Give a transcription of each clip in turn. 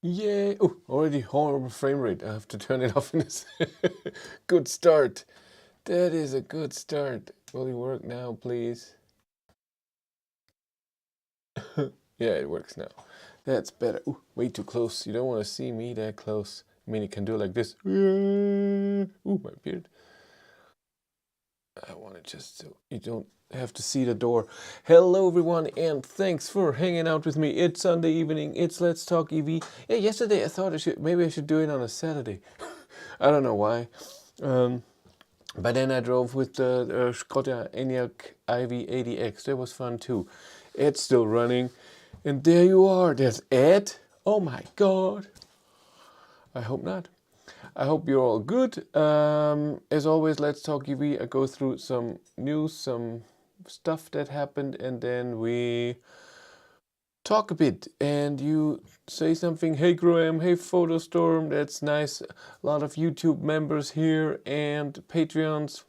Yay! Oh, already horrible frame rate. I have to turn it off in this. Good start. That is a good start. Will you work now, please? Yeah, it works now. That's better. Ooh, way too close. You don't want to see me that close. I mean, you can do it like this. Ooh, my beard. I want it just so you don't have to see the door. Hello, everyone, and thanks for hanging out with me. It's Sunday evening. It's Let's Talk EV. Yeah, yesterday I thought maybe I should do it on a Saturday. I don't know why. But then I drove with the Skoda Enyaq IV80X. That was fun too. It's still running. And there you are. There's Ed. Oh my God. I hope not. I hope you're all good. As always, Let's Talk EV. I go through some news, some stuff that happened, and then we talk a bit. And you say something. Hey Graham, hey Photostorm. That's nice. A lot of YouTube members here and Patreons.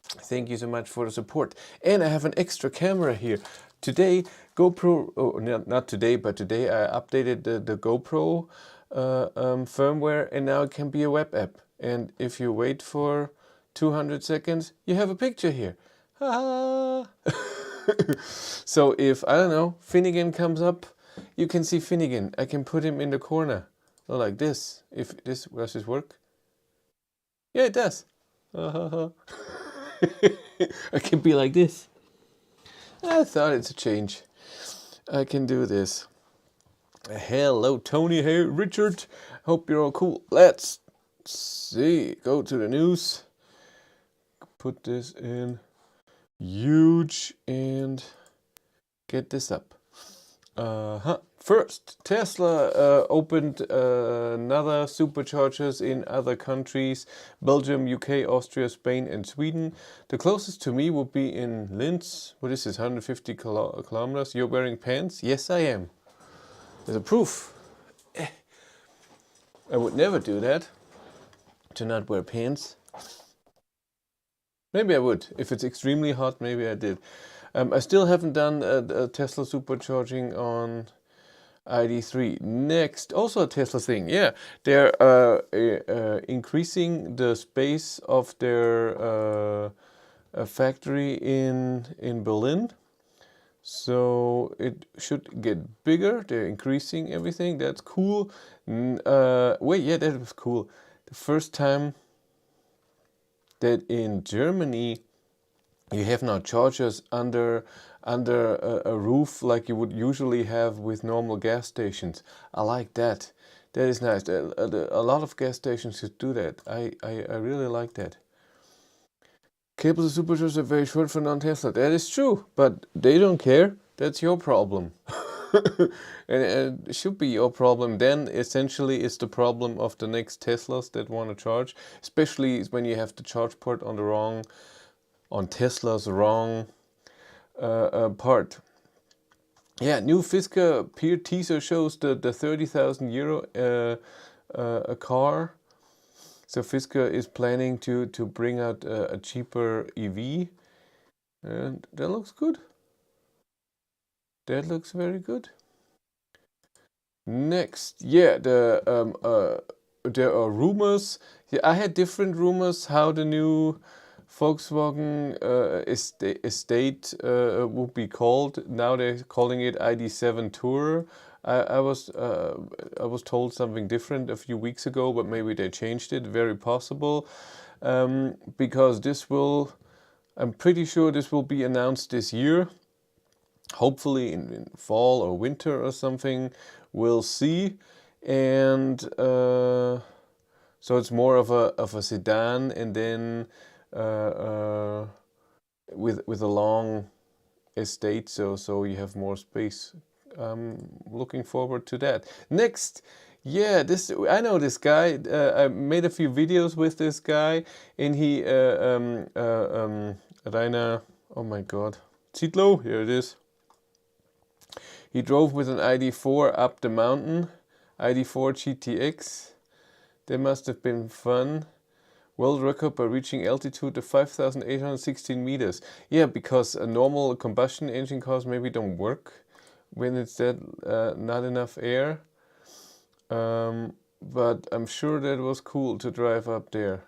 Thank you so much for the support. And I have an extra camera here. Today, GoPro, oh, not today, but today I updated the GoPro firmware, and now it can be a web app. And if you wait for 200 seconds, you have a picture here. So if, I don't know, Finnegan comes up, you can see Finnegan. I can put him in the corner, like this. If this, does this work? Yeah, it does. I can be like this. I thought it's a change. I can do this. Hello, Tony. Hey, Richard. Hope you're all cool. Let's see. Go to the news. Put this in huge and get this up. First, Tesla opened another superchargers in other countries: Belgium, UK, Austria, Spain, and Sweden. The closest to me would be in Linz. What is this, 150 kilometers? You're wearing pants? Yes, I am. There's a proof. I would never do that, to not wear pants. Maybe I would. If it's extremely hot, maybe I did. I still haven't done a Tesla supercharging on ID.3. Next, also a Tesla thing. Yeah, they're increasing the space of their factory in Berlin. So it should get bigger. They're increasing everything. That's cool. Wait, yeah, that was cool. The first time that in Germany you have now chargers under a roof like you would usually have with normal gas stations. I like that. That is nice. A lot of gas stations should do that. I really like that. Cables and superchargers are very short for non-Tesla. That is true, but they don't care. That's your problem. And it should be your problem. Then essentially it's the problem of the next Teslas that want to charge, especially when you have the charge port on Tesla's wrong part. Yeah, new Fisker peer teaser shows the 30,000 euro a car. So Fisker is planning to bring out a cheaper EV, and that looks good. That looks very good. Next, yeah, there are rumors. Yeah, I had different rumors how the new Volkswagen estate would be called. Now they're calling it ID.7 Tourer. I was told something different a few weeks ago, but maybe they changed it. Very possible, because I'm pretty sure this will be announced this year. Hopefully in fall or winter or something. We'll see. And so it's more of a sedan, and then with a long estate, so you have more space. Looking forward to that. Next, yeah, I know this guy. I made a few videos with this guy, and he Rainer, oh my God, Zitlo, here it is. He drove with an ID.4 up the mountain, ID.4 GTX. That must have been fun. World record by reaching altitude of 5,816 meters. Yeah, because a normal combustion engine cars maybe don't work when it's that not enough air. But I'm sure that was cool to drive up there.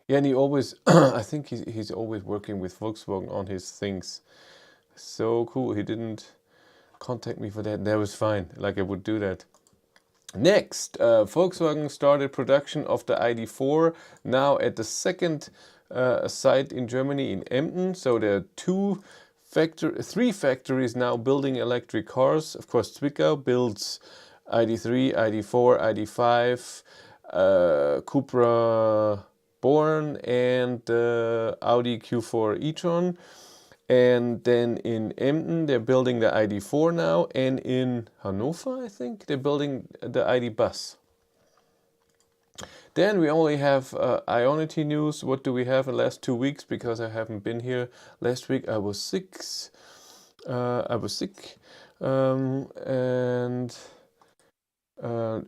Yeah, and he always, I think he's always working with Volkswagen on his things. So cool. He didn't contact me for that. That was fine. Like I would do that. Next, Volkswagen started production of the ID.4 now at the second site in Germany in Emden. So there are three factories now building electric cars. Of course, Zwickau builds ID.3, ID.4, ID.5, Cupra Born, and Audi Q4 e-tron. And then in Emden, they're building the ID.4 now. And in Hannover, I think, they're building the ID.Buzz. Then we only have Ionity news. What do we have in the last 2 weeks? Because I haven't been here. Last week I was sick. And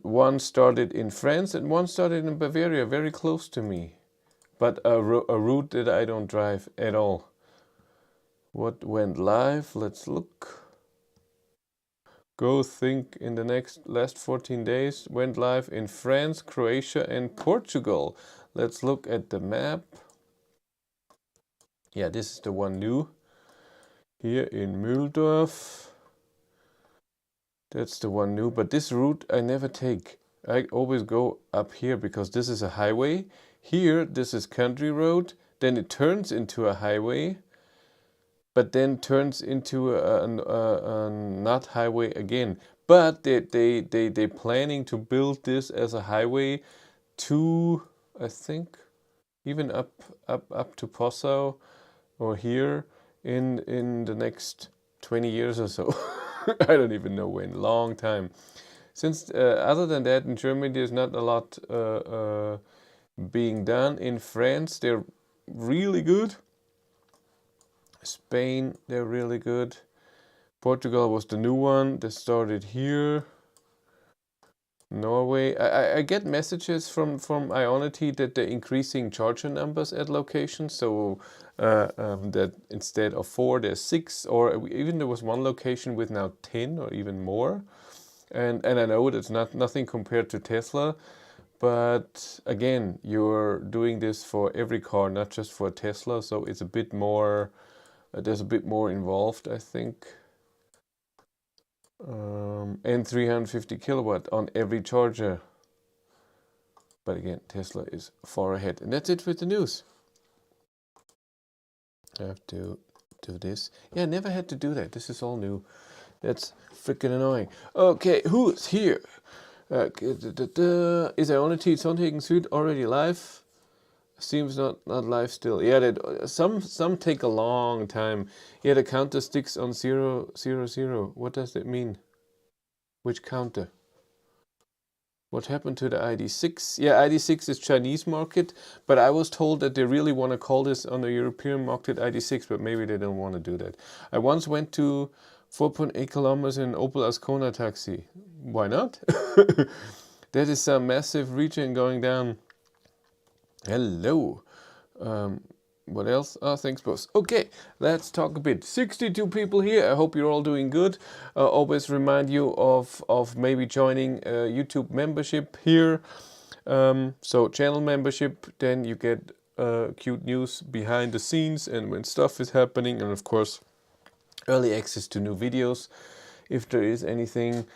one started in France and one started in Bavaria, very close to me. But a route that I don't drive at all. What went live? Let's look. Go think in the last 14 days. Went live in France, Croatia, and Portugal. Let's look at the map. Yeah, this is the one new. Here in Mühldorf. That's the one new. But this route I never take. I always go up here because this is a highway. Here, this is country road. Then it turns into a highway. But then turns into a not highway again. But they're planning to build this as a highway to, I think, even up to Passau or here in the next 20 years or so. I don't even know when. Long time. Since other than that, in Germany there's not a lot being done. In France they're really good. Spain, they're really good. Portugal was the new one that started here. Norway, I get messages from Ionity that they're increasing charger numbers at locations. So that instead of 4, there's 6, or even there was one location with now 10 or even more. And I know that's nothing compared to Tesla. But again, you're doing this for every car, not just for Tesla. So it's a bit more. There's a bit more involved, I think. And 350 kilowatt on every charger. But again, Tesla is far ahead. And that's it with the news. I have to do this. Yeah, I never had to do that. This is all new. That's freaking annoying. Okay, who's here? Is Ionity Sonnhagen Süd already live? Seems not live still. Yeah, that some take a long time. Yeah, the counter sticks on 0, 0, 0. What does that mean? Which counter? What happened to the ID.6? Yeah, ID.6 is Chinese market, but I was told that they really want to call this on the European market ID.6, but maybe they don't want to do that. I once went to 4.8 kilometers in Opel Ascona taxi. Why not? That is a massive region going down. Hello. What else? Thanks, boss. Okay, let's talk a bit. 62 people here. I hope you're all doing good. Always remind you of maybe joining a YouTube membership here. So channel membership, then you get cute news behind the scenes and when stuff is happening, and of course early access to new videos if there is anything.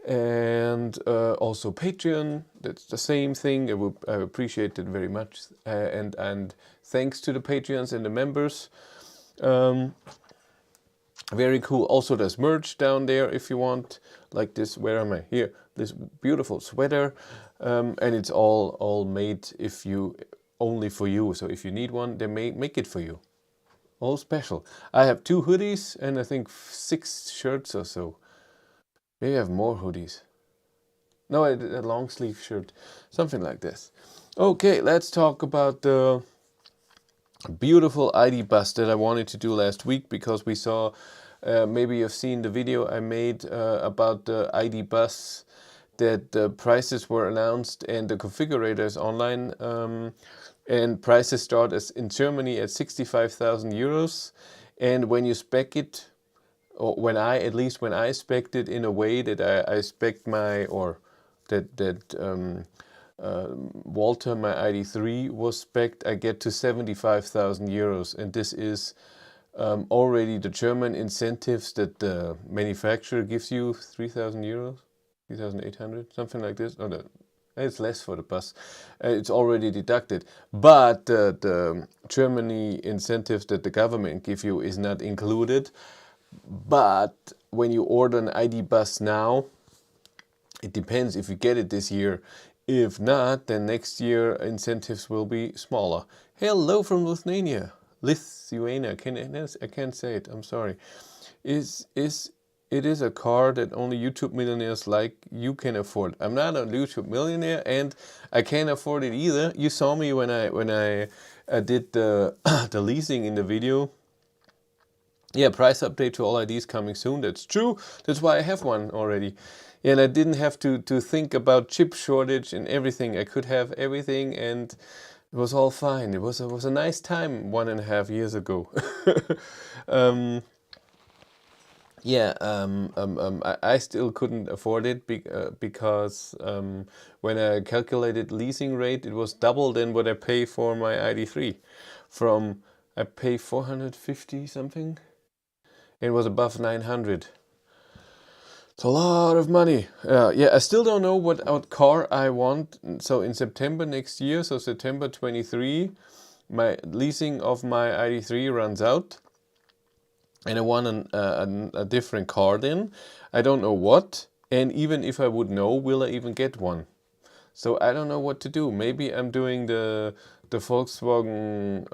And also Patreon, that's the same thing. I appreciate it very much. And thanks to the Patreons and the members. Very cool. Also there's merch down there if you want, like this. Where am I? Here, this beautiful sweater, and it's all made only for you. So if you need one, they make it for you. All special. I have 2 hoodies and I think 6 shirts or so. Maybe I have more hoodies. No, a long sleeve shirt. Something like this. Okay, let's talk about the beautiful ID.Buzz that I wanted to do last week, because we saw, maybe you've seen the video I made about the ID.Buzz, that the prices were announced and the configurator is online. And prices start in Germany at 65,000 euros. And when you spec it, or when I spec'd it in a way that I spec'd or Walter, my ID.3 was spec'd, I get to 75,000 euros, and this is already the German incentives that the manufacturer gives you, 3,000 euros, 3,800, something like this. Oh, no, it's less for the bus. It's already deducted, but the Germany incentives that the government give you is not included. But when you order an ID.Buzz now, it depends if you get it this year. If not, then next year incentives will be smaller. Hello from Lithuania. Lithuania. I can't say it. I'm sorry. It is a car that only YouTube millionaires like you can afford. I'm not a YouTube millionaire, and I can't afford it either. You saw me when I did the the leasing in the video. Yeah, price update to all IDs coming soon. That's true. That's why I have one already. And I didn't have to think about chip shortage and everything. I could have everything, and it was all fine. It was a nice time 1.5 years ago. I still couldn't afford it because when I calculated leasing rate, it was double than what I pay for my ID.3. I pay 450 something. It was above 900. It's a lot of money. I still don't know what car I want. So in September next year, so September 23, my leasing of my ID.3 runs out. And I want a different car then. I don't know what. And even if I would know, will I even get one? So I don't know what to do. Maybe I'm doing the Volkswagen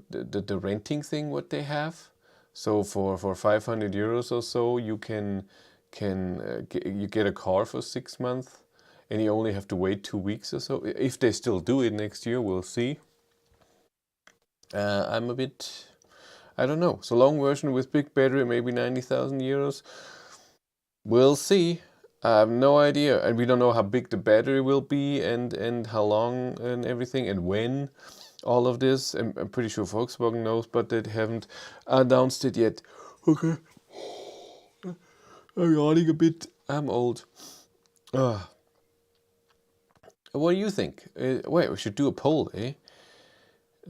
the renting thing what they have. So for 500 euros or so, you get a car for 6 months, and you only have to wait 2 weeks or so. If they still do it next year, we'll see. I'm a bit, I don't know. So long version with big battery, maybe 90,000 euros. We'll see. I have no idea, and we don't know how big the battery will be, and how long and everything, and when. All of this, I'm pretty sure Volkswagen knows, but they haven't announced it yet. Okay. I'm yawning a bit. I'm old. What do you think? Wait, we should do a poll, eh?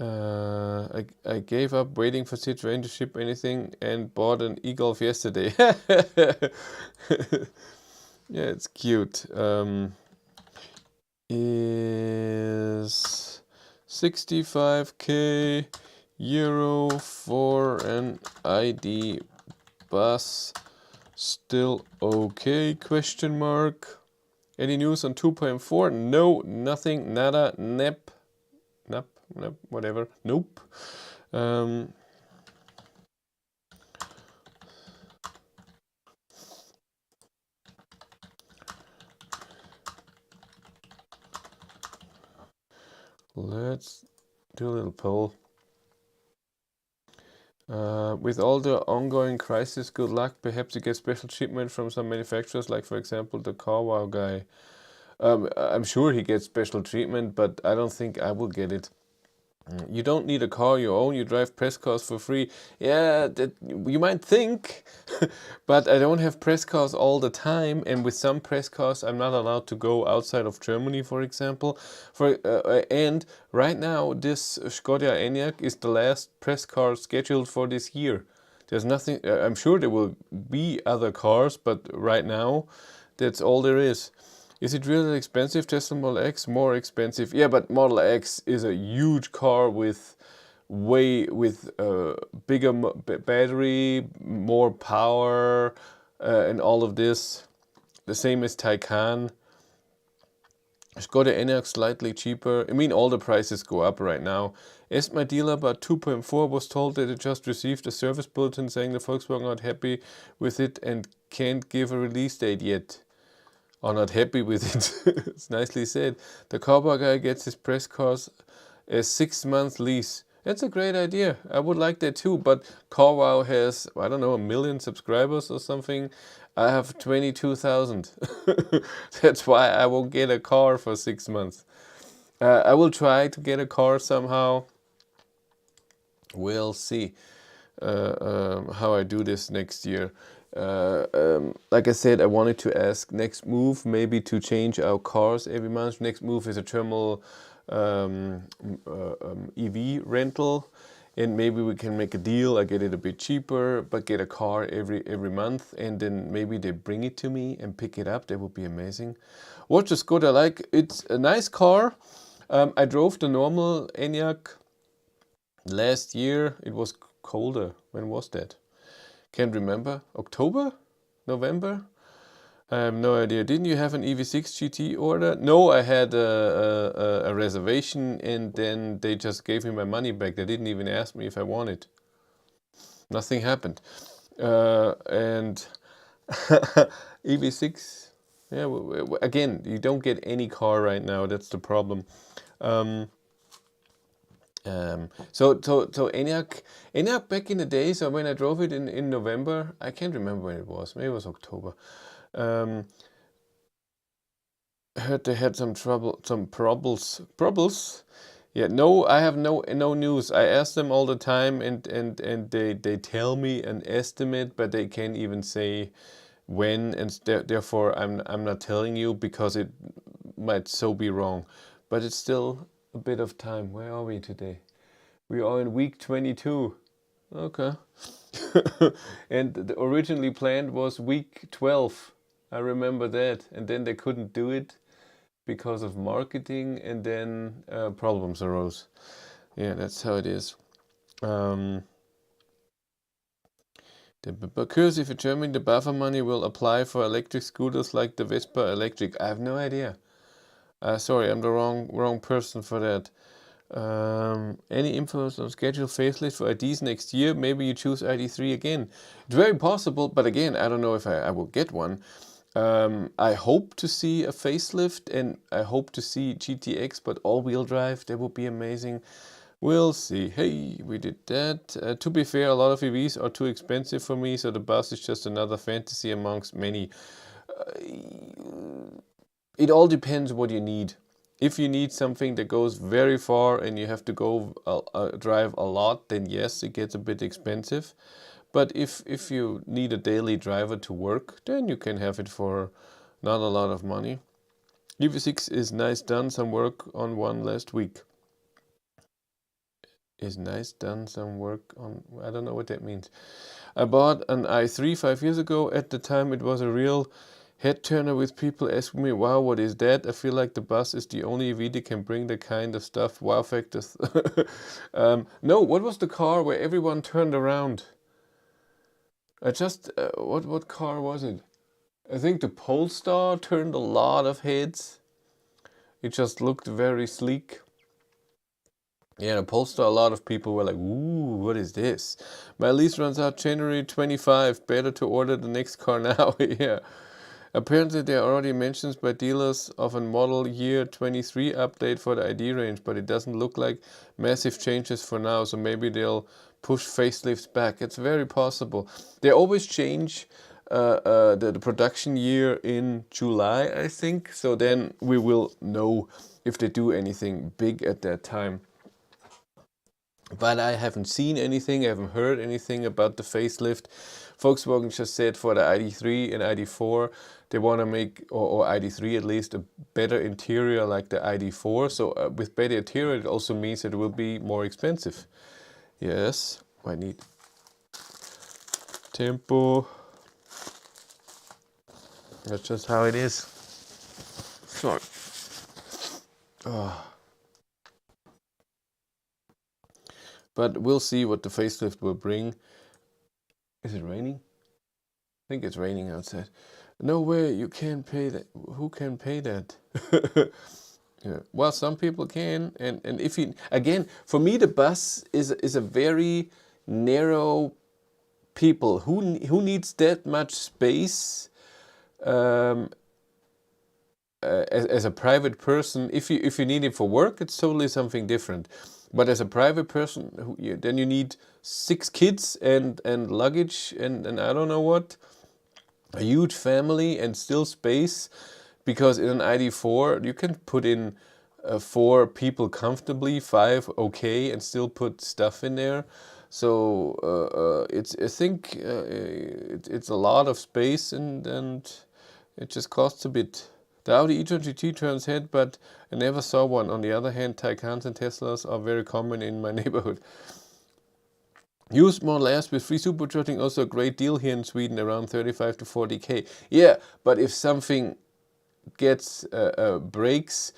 I gave up waiting for Citroën to ship anything and bought an e-Golf yesterday. Yeah, it's cute. Is 65k euro for an ID.Buzz still okay? Question mark. Any news on 2.4? No, nothing, nada, nep, whatever. Nope. Let's do a little poll. With all the ongoing crisis, good luck. Perhaps you get special treatment from some manufacturers, like for example the CarWow guy. I'm sure he gets special treatment, but I don't think I will get it. You don't need a car you own, you drive press cars for free. Yeah, that you might think, but I don't have press cars all the time, and with some press cars I'm not allowed to go outside of Germany, for example. And right now this Skoda Enyaq is the last press car scheduled for this year. There's nothing, I'm sure there will be other cars, but right now that's all there is. Is it really expensive? Tesla Model X more expensive. Yeah, but Model X is a huge car with bigger battery, more power, and all of this. The same as Taycan. Skoda Enyaq slightly cheaper. I mean, all the prices go up right now. Asked my dealer about 2.4, was told that it just received a service bulletin saying the Volkswagen not happy with it and can't give a release date yet. Or not happy with it. It's nicely said. The CarWow guy gets his press cars a 6-month lease. That's a great idea. I would like that too, but CarWow has, I don't know, 1 million subscribers or something. I have 22,000. That's why I won't get a car for 6 months. I will try to get a car somehow. We'll see how I do this next year. like I said, I wanted to ask next move maybe to change our cars every month. Next move is a thermal EV rental, and maybe we can make a deal. I get it a bit cheaper, but get a car every month, and then maybe they bring it to me and pick it up. That would be amazing. What is good? I like it's a nice car. I drove the normal Enyaq last year. It was colder. When was that? Can't remember. October? November? I have no idea. Didn't you have an EV6 GT order? No, I had a reservation, and then they just gave me my money back. They didn't even ask me if I wanted. Nothing happened. And EV6, yeah, again, you don't get any car right now. That's the problem. So Enyaq back in the day, so when I drove it in November, I can't remember when it was, maybe it was October. Heard they had some troubles. Yeah, no, I have no news. I ask them all the time, and they tell me an estimate, but they can't even say when, and therefore I'm not telling you because it might so be wrong. But it's still a bit of time. Where are we today? We are in week 22. Okay. And the originally planned was week 12. I remember that. And then they couldn't do it because of marketing, and then problems arose. Yeah, that's how it is. The cursive in Germany, the buffer money will apply for electric scooters like the Vespa electric. I have no idea. Sorry, I'm the wrong person for that. Any info on scheduled facelift for IDs next year? Maybe you choose ID.3 again. It's very possible, but again, I don't know if I will get one. I hope to see a facelift, and I hope to see GTX, but all-wheel drive. That would be amazing. We'll see. Hey, we did that. To be fair, a lot of EVs are too expensive for me, so the bus is just another fantasy amongst many. It all depends what you need. If you need something that goes very far and you have to go drive a lot, then yes, it gets a bit expensive. But if you need a daily driver to work, then you can have it for not a lot of money. EV6 is nice, done some work on one last week. Is nice, done some work on, I don't know what that means. I bought an i3 5 years ago. At the time it was a real head turner with people asking me, wow, what is that? I feel like the bus is the only EV that can bring the kind of stuff, wow factors. No, what was the car where everyone turned around? What car was it? I think the Polestar turned a lot of heads. It just looked very sleek. Yeah, the Polestar, a lot of people were like, ooh, what is this? My lease runs out January 25. Better to order the next car now. Yeah. Apparently there are already mentions by dealers of a model year 23 update for the ID range, but it doesn't look like massive changes for now, so maybe they'll push facelifts back. It's very possible. They always change the production year in July, I think, so then we will know if they do anything big at that time. But I haven't seen anything, I haven't heard anything about the facelift. Volkswagen just said for the ID.3 and ID.4 they want to make, or ID.3 at least, a better interior like the ID.4. So with better interior it also means that it will be more expensive. Yes, I need tempo. That's just how it is. Sorry. Oh. But we'll see what the facelift will bring. Is it raining? I think it's raining outside. No way, you can't pay that. Who can pay that? Yeah. Well, some people can, and if you, again, for me the bus is a very narrow people. Who needs that much space as a private person? If you need it for work, it's totally something different. But as a private person, then you need 6 kids and luggage and I don't know what, a huge family and still space, because in an ID.4 you can put in 4 people comfortably, 5 okay, and still put stuff in there. So it's I think it's a lot of space, and it just costs a bit. The Audi e-tron GT turns head, but I never saw one. On the other hand, Taycans and Teslas are very common in my neighborhood. Used Model S with free supercharging, also a great deal here in Sweden, around 35 to 40k. Yeah, but if something gets breaks,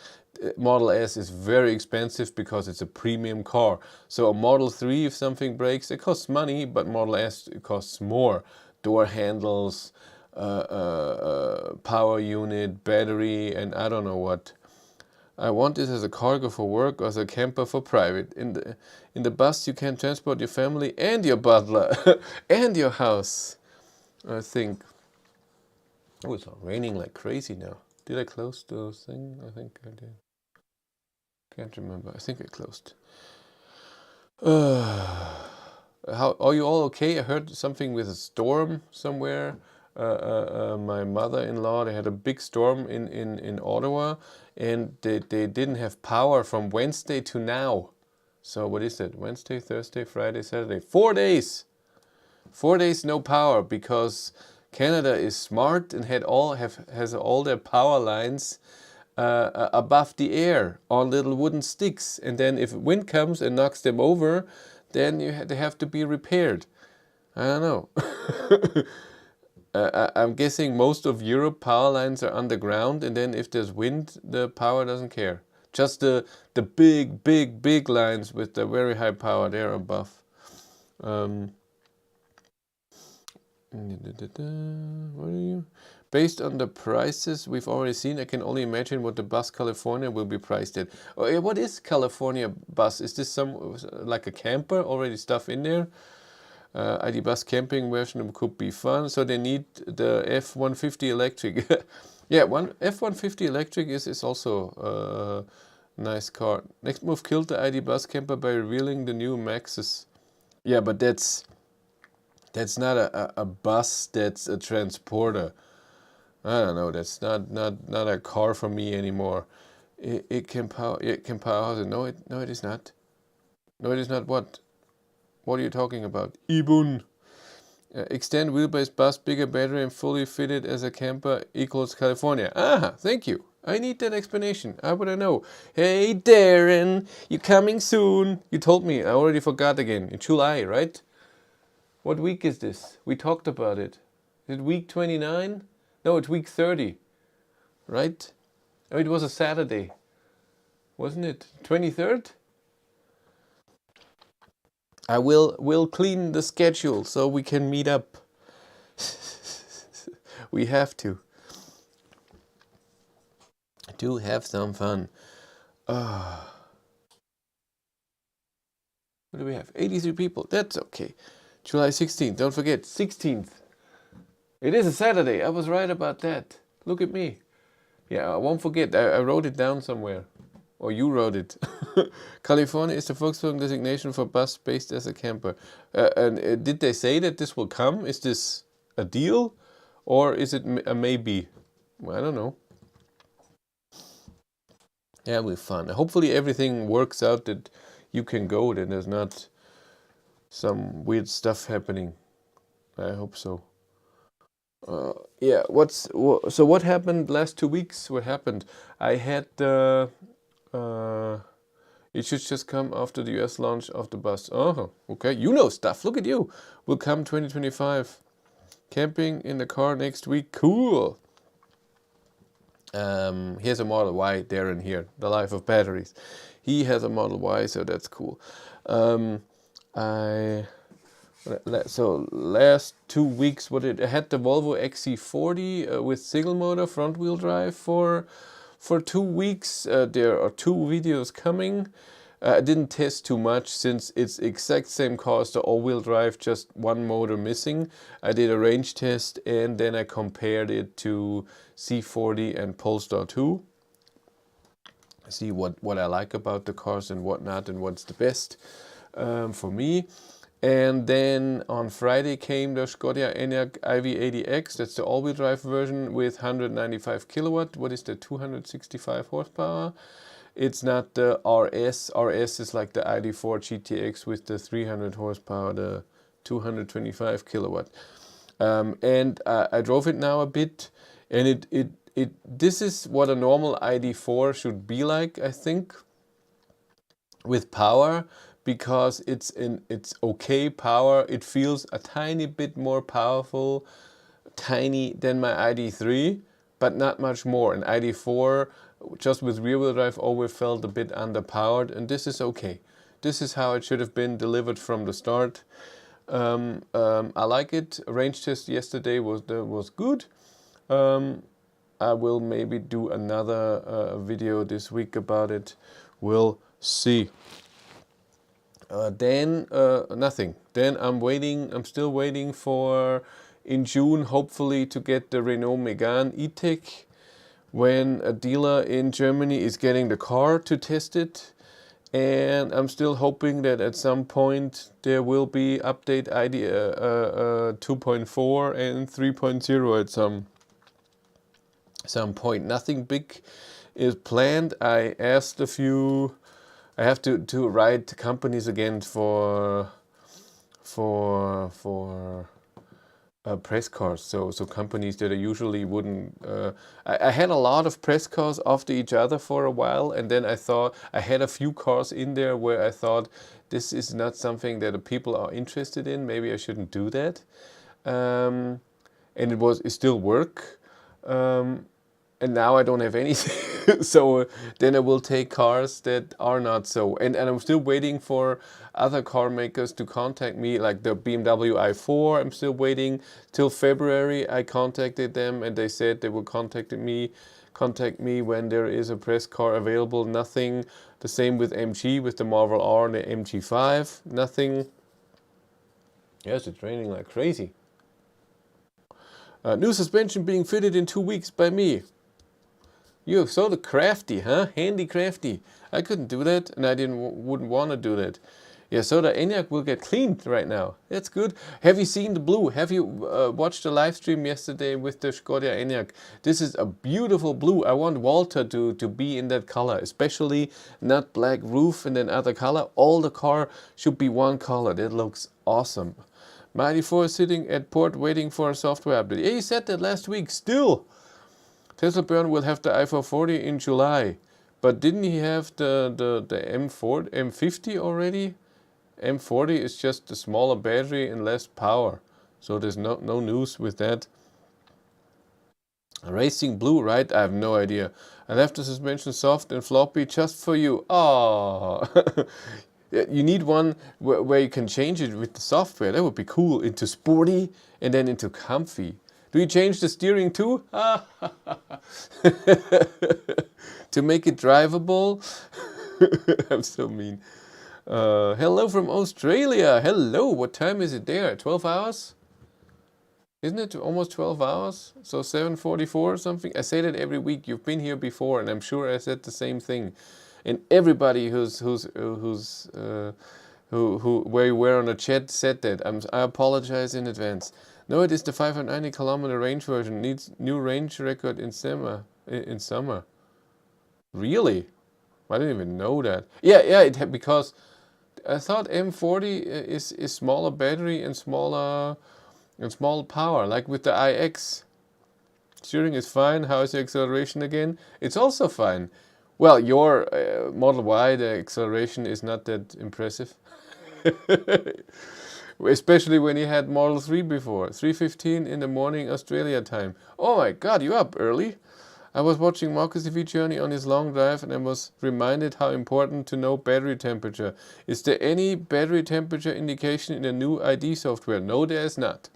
Model S is very expensive because it's a premium car. So a Model 3, if something breaks, it costs money, but Model S, it costs more. Door handles, power unit, battery, and I don't know what. I want this as a cargo for work or as a camper for private. In the bus you can transport your family and your butler and your house, I think. Oh, it's raining like crazy now. Did I close the thing? I think I did. Can't remember. I think I closed. How are you all okay? I heard something with a storm somewhere. My mother-in-law, they had a big storm in Ottawa, and they didn't have power from Wednesday to now. So what is it? Wednesday, Thursday, Friday, Saturday. 4 days. 4 days no power because Canada is smart and has all their power lines above the air on little wooden sticks, and then if wind comes and knocks them over, then they have to be repaired. I don't know. I'm guessing most of Europe power lines are underground, and then if there's wind, the power doesn't care. Just the big lines with the very high power, they're above. What are you? Based on the prices we've already seen, I can only imagine what the bus California will be priced at. Oh, what is California bus? Is this some like a camper, already stuff in there? ID.Buzz camping version could be fun. So they need the F-150 electric. Yeah, F-150 electric is also a nice car. Next move killed the ID.Buzz camper by revealing the new Maxes. Yeah, but that's not a bus, that's a transporter. I don't know, that's not a car for me anymore. It can power houses. No, it is not. No, it is not. What are you talking about? Ibun. Extend wheelbase bus, bigger battery, and fully fitted as a camper equals California. Ah, thank you. I need that explanation. How would I know? Hey Darren, you coming soon? You told me. I already forgot again. In July, right? What week is this? We talked about it. Is it week 29? No, it's week 30. Right? Oh, it was a Saturday. Wasn't it? 23rd? I will clean the schedule so we can meet up. We have to have some fun. What do we have? 83 people. That's okay. July 16th. Don't forget, 16th. It is a Saturday. I was right about that. Look at me. Yeah, I won't forget. I wrote it down somewhere. Or you wrote it. California is the Volkswagen designation for bus based as a camper. And did they say that this will come? Is this a deal? Or is it a maybe? Well, I don't know. Yeah, it'll be fun. Hopefully everything works out that you can go, that there's not some weird stuff happening. I hope so. Yeah, so what happened last 2 weeks? What happened? I had it should just come after the US launch of the bus. Oh, okay. You know stuff. Look at you. Will come 2025. Camping in the car next week. Cool. Here's a Model Y, Darren here. The life of batteries. He has a Model Y, so that's cool. So last 2 weeks, I had the Volvo XC40 with single motor front wheel drive for 2 weeks. There are 2 videos coming. I didn't test too much since it's exact same car as the all-wheel drive, just one motor missing. I did a range test and then I compared it to C40 and Polestar 2. See what I like about the cars and what not, and what's the best for me. And then on Friday came the Škoda Enyaq iV80X. That's the all-wheel drive version with 195 kilowatt. What is the 265 horsepower? It's not the RS. RS is like the ID.4 GTX with the 300 horsepower, the 225 kilowatt. And I drove it now a bit, and this is what a normal ID.4 should be like, I think, with power, because it's okay power. It feels a tiny bit more powerful, tiny, than my ID.3, but not much more. And ID.4, just with rear-wheel drive, always felt a bit underpowered, and this is okay. This is how it should have been delivered from the start. I like it. Range test yesterday was good. I will maybe do another video this week about it. We'll see. Then nothing. Then I'm still waiting for, in June, hopefully, to get the Renault Megane E-Tech, when a dealer in Germany is getting the car to test it. And I'm still hoping that at some point there will be update ID 2.4 and 3.0 at some point. Nothing big is planned. I asked a few. I have to write companies again for press cars. So companies that I usually wouldn't. I had a lot of press cars after each other for a while, and then I thought I had a few cars in there where I thought this is not something that the people are interested in. Maybe I shouldn't do that. And it still work. And now I don't have anything. So then I will take cars that are not so. And I'm still waiting for other car makers to contact me, like the BMW i4. I'm still waiting till February. I contacted them and they said they will contact me when there is a press car available. Nothing. The same with MG, with the Marvel R and the MG5. Nothing. Yes, it's raining like crazy. New suspension being fitted in 2 weeks by me. You're so crafty, huh? Handy crafty. I couldn't do that, and I wouldn't want to do that. Yeah, so the Enyaq will get cleaned right now. That's good. Have you seen the blue? Have you watched the live stream yesterday with the Skoda Enyaq? This is a beautiful blue. I want Walter to be in that color, especially not black roof and then other color. All the car should be one color. That looks awesome. My ID.4 is sitting at port waiting for a software update. Yeah, you said that last week. Still. Tesla Björn will have the i440 in July. But didn't he have the M50 already? M40 is just a smaller battery and less power. So there's no news with that. Racing blue, right? I have no idea. I left the suspension soft and floppy just for you. Oh. You need one where you can change it with the software. That would be cool. Into sporty and then into comfy. Do you change the steering too? To make it drivable? I'm so mean. Hello from Australia. Hello. What time is it there? 12 hours? Isn't it almost 12 hours? So 7:44 or something? I say that every week. You've been here before, and I'm sure I said the same thing. And everybody where you were on the chat said that. I apologize in advance. No, it is the 590 kilometer range version. Needs new range record in summer. Really? I didn't even know that. Yeah. Because I thought M40 is smaller battery and smaller power, like with the iX. Steering is fine. How is the acceleration again? It's also fine. Well, your Model Y, the acceleration is not that impressive. Especially when you had Model 3 before. 3:15 in the morning Australia time. Oh my god, you're up early. I was watching Marcus TV Journey on his long drive and I was reminded how important to know battery temperature. Is there any battery temperature indication in the new ID software? No, there is not.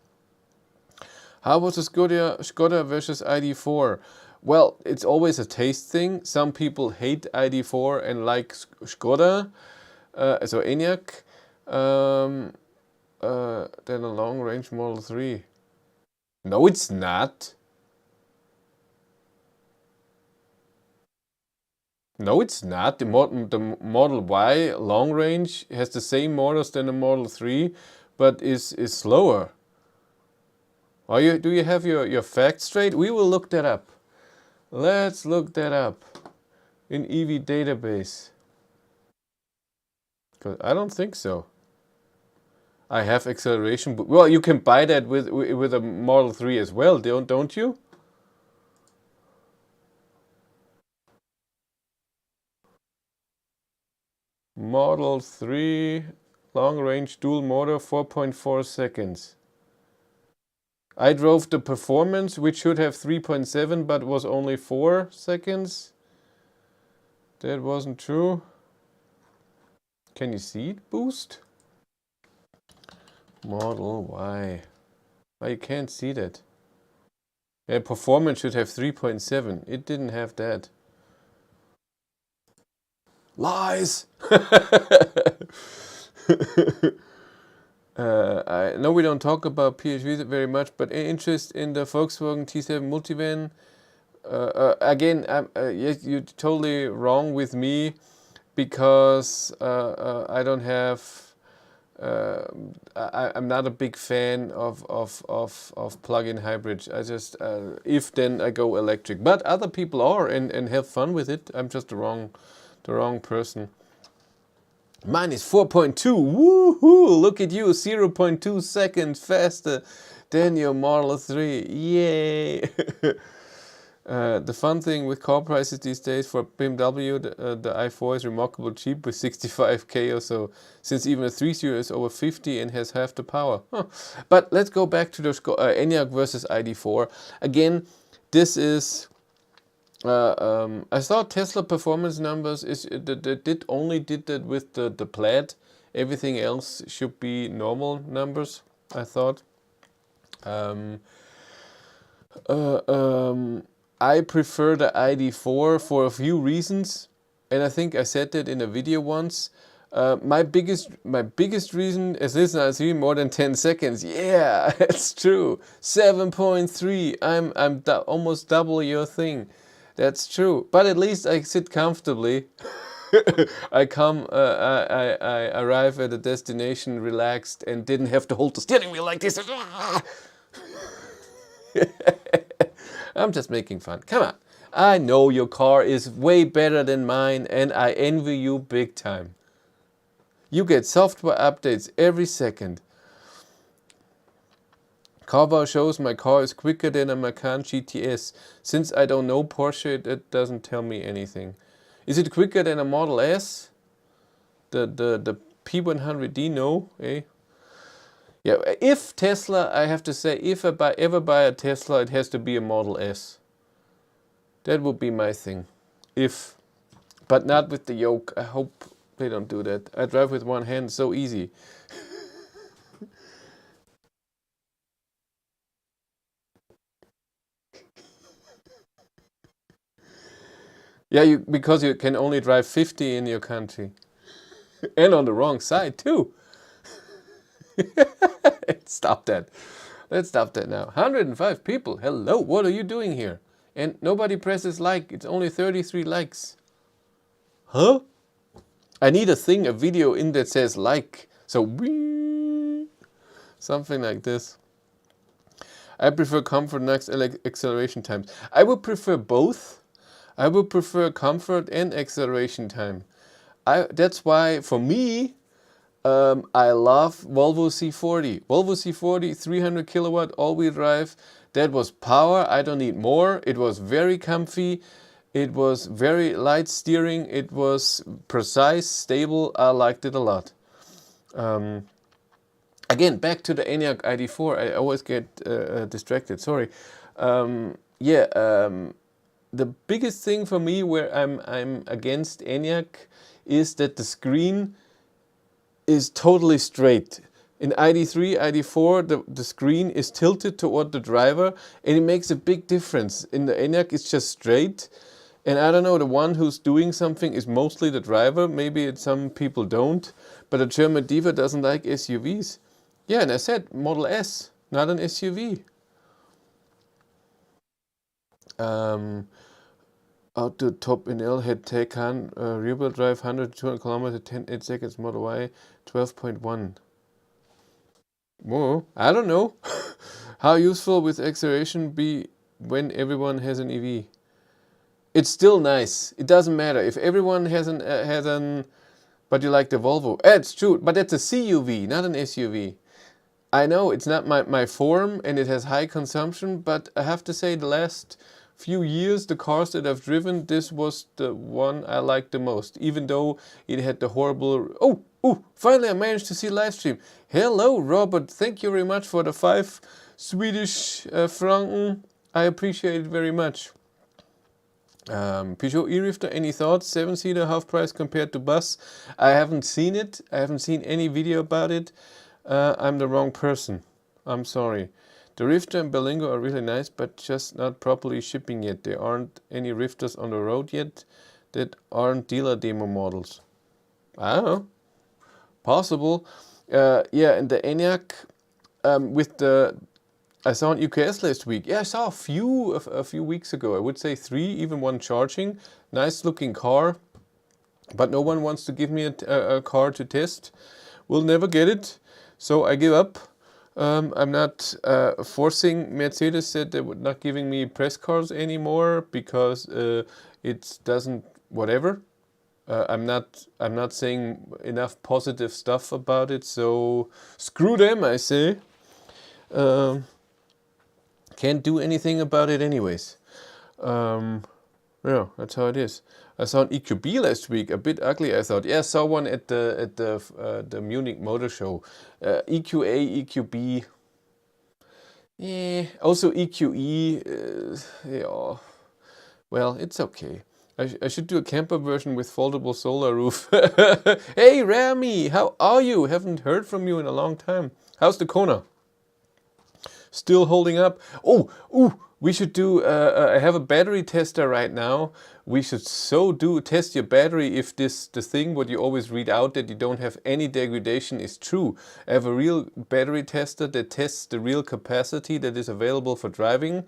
How was the Skoda versus ID.4? Well, it's always a taste thing. Some people hate ID.4 and like Skoda, so Enyaq. Then a long range Model 3. No, it's not. No, it's not. The Model Y long range has the same motors than the Model 3, but is slower. Do you have your facts straight? We will look that up. Let's look that up. in EV database? Because I don't think so. I have acceleration. Well, you can buy that with a Model 3 as well, don't you? Model 3 long range dual motor 4.4 seconds. I drove the performance, which should have 3.7 but was only 4 seconds. That wasn't true. Can you see it boost? Model Y. Oh, you can't see that. Yeah, performance should have 3.7. It didn't have that. Lies! I know we don't talk about PHVs very much, but interest in the Volkswagen T7 multivan. Again, yes, you're totally wrong with me, because I don't have. I'm not a big fan of plug-in hybrids. I just if then I go electric. But other people are and have fun with it. I'm just the wrong person. Mine is 4.2. Woohoo! Look at you, 0.2 seconds faster than your Model 3. Yay! The fun thing with car prices these days for BMW, the i4 is remarkably cheap with 65k or so, since even a 3 Series is over 50 and has half the power. Huh. But let's go back to the Enyaq versus ID.4. Again, this is... I thought Tesla performance numbers only did that with the Plaid. Everything else should be normal numbers, I thought. I prefer the ID.4 for a few reasons, and I think I said that in a video once. My biggest reason is this: I see more than 10 seconds. Yeah, it's true. 7.3. I'm almost double your thing. That's true. But at least I sit comfortably. I arrive at a destination relaxed and didn't have to hold the steering wheel like this. I'm just making fun. Come on. I know your car is way better than mine and I envy you big time. You get software updates every second. Carwow shows my car is quicker than a Macan GTS. Since I don't know Porsche, it doesn't tell me anything. Is it quicker than a Model S? The P100D? No, eh? Yeah, if Tesla, I have to say, if I ever buy a Tesla, it has to be a Model S. That would be my thing. If, but not with the yoke. I hope they don't do that. I drive with one hand, so easy. Yeah, because you can only drive 50 in your country. And on the wrong side too. Stop that. Let's stop that now. 105 people. Hello, what are you doing here? And nobody presses like. It's only 33 likes. Huh? I need a video in that says like. So, whee, something like this. I prefer comfort next acceleration times. I would prefer both. I would prefer comfort and acceleration time. That's why, for me, I love Volvo C40. Volvo C40, 300 kilowatt all-wheel drive. That was power. I don't need more. It was very comfy. It was very light steering. It was precise, stable. I liked it a lot. Again, back to the Enyaq ID.4. I always get distracted. Sorry. The biggest thing for me where I'm against Enyaq is that the screen is totally straight. In ID.3, ID.4, the screen is tilted toward the driver, and it makes a big difference. In the Enyaq, it's just straight. And I don't know, the one who's doing something is mostly the driver. Maybe some people don't. But a German diva doesn't like SUVs. Yeah, and I said Model S, not an SUV. Out the top in L had Taycan rear-wheel drive 100 to 200 kilometers, 10 seconds. Model Y 12.1. Whoa, I don't know. How useful will acceleration be when everyone has an EV? It's still nice. It doesn't matter if everyone has an. But you like the Volvo. It's true, but it's a CUV, not an SUV. I know it's not my form and it has high consumption, but I have to say the last few years, the cars that I've driven, this was the one I liked the most, even though it had the horrible... Oh, finally I managed to see live stream. Hello, Robert. Thank you very much for the 5 Swedish franken. I appreciate it very much. Peugeot e-Rifter, any thoughts? 7-seater, half price compared to bus. I haven't seen it. I haven't seen any video about it. I'm the wrong person. I'm sorry. The Rifter and Berlingo are really nice, but just not properly shipping yet. There aren't any Rifters on the road yet that aren't dealer demo models. I don't know. Possible. Yeah, and the Enyaq with the... I saw an EQS last week. Yeah, I saw a few weeks ago. I would say 3, even 1 charging. Nice looking car. But no one wants to give me a car to test. We'll never get it. So I give up. I'm not forcing. Mercedes said they would not giving me press cars anymore because it doesn't whatever. I'm not saying enough positive stuff about it. So screw them, I say. Can't do anything about it anyways. Yeah, that's how it is. I saw an EQB last week, a bit ugly I thought. Yeah, I saw one at the Munich Motor Show. EQA, EQB. Yeah, also EQE. Yeah, well, it's okay. I should do a camper version with foldable solar roof. Hey Rami, how are you? Haven't heard from you in a long time. How's the Kona? Still holding up. We should do, I have a battery tester right now. We should test your battery if the thing what you always read out that you don't have any degradation is true. I have a real battery tester that tests the real capacity that is available for driving.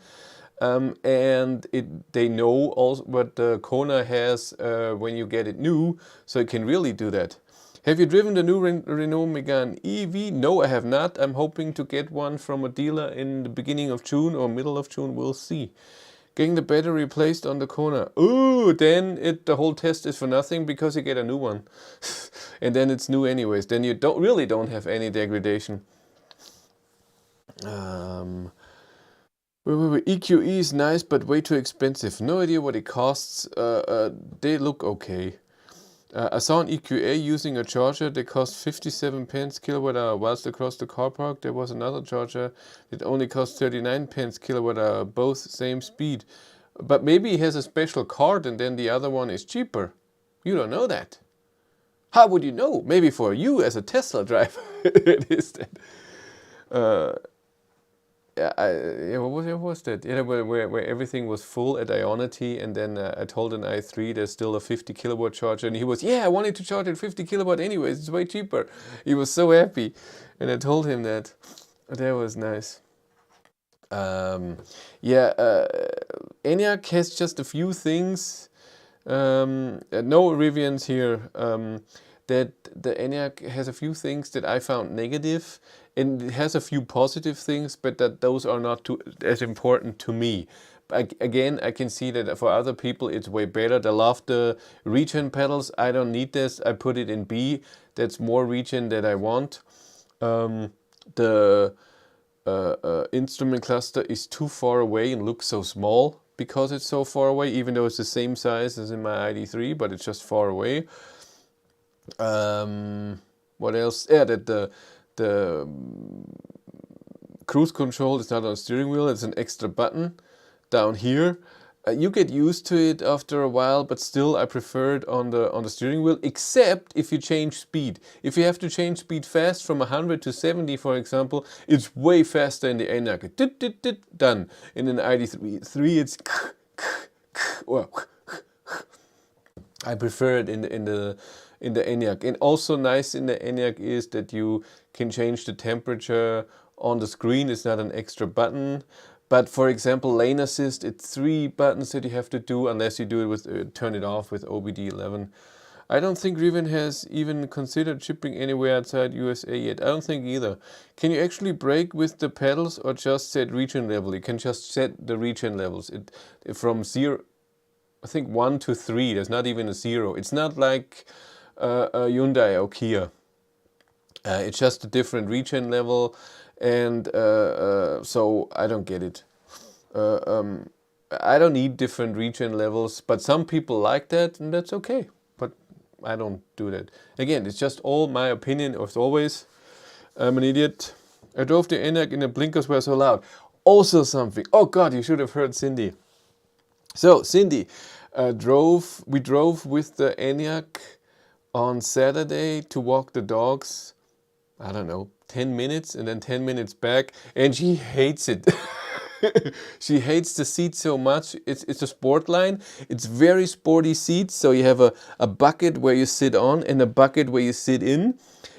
And they know also what the Kona has when you get it new, so it can really do that. Have you driven the new Renault Megane EV? No, I have not. I'm hoping to get one from a dealer in the beginning of June or middle of June. We'll see. Getting the battery replaced on the Kona. Ooh, then the whole test is for nothing because you get a new one. And then it's new anyways. Then you really don't have any degradation. EQE is nice but way too expensive. No idea what it costs. They look okay. I saw an EQA using a charger that cost 57 pence kilowatt hour. Whilst across the car park there was another charger that only cost 39 pence kilowatt hour. Both same speed. But maybe he has a special card and then the other one is cheaper. You don't know that. How would you know? Maybe for you as a Tesla driver it is that. What was that? Yeah, where everything was full at Ionity, and then I told an i3 there's still a 50 kilowatt charger, and he was, yeah, I wanted to charge at 50 kilowatt anyways, it's way cheaper. He was so happy, and I told him that. That was nice. Enyaq has just a few things, no Rivians here, that the Enyaq has a few things that I found negative, and it has a few positive things, but those are not as important to me. Again, I can see that for other people it's way better. They love the regen pedals. I don't need this. I put it in B. That's more regen that I want. The instrument cluster is too far away and looks so small because it's so far away, even though it's the same size as in my ID.3, but it's just far away. What else? Yeah, that the cruise control is not on the steering wheel. It's an extra button down here. You get used to it after a while, but still I prefer it on the steering wheel, except if you change speed. If you have to change speed fast from 100 to 70, for example, it's way faster in the Enyaq. Done. In an ID.3 it's I prefer it in the Enyaq. And also nice in the Enyaq is that you can change the temperature on the screen. It's not an extra button. But for example, lane assist, it's 3 buttons that you have to do unless you do it with turn it off with OBD11. I don't think Rivian has even considered shipping anywhere outside USA yet. I don't think either. Can you actually brake with the pedals or just set regen level? You can just set the regen levels. From 0. I think 1 to 3. There's not even a 0. It's not like a Hyundai or Kia. It's just a different regen level, and so I don't get it. I don't need different regen levels, but some people like that, and that's okay. But I don't do that. Again, it's just all my opinion, as always. I'm an idiot. I drove the Enyaq and the blinkers were so loud. Also something. Oh God, you should have heard Cindy. So Cindy we drove with the Enyaq on Saturday to walk the dogs. I don't know, 10 minutes and then 10 minutes back, and she hates it. She hates the seat so much. It's a sport line. It's very sporty seats. So you have a bucket where you sit on and a bucket where you sit in.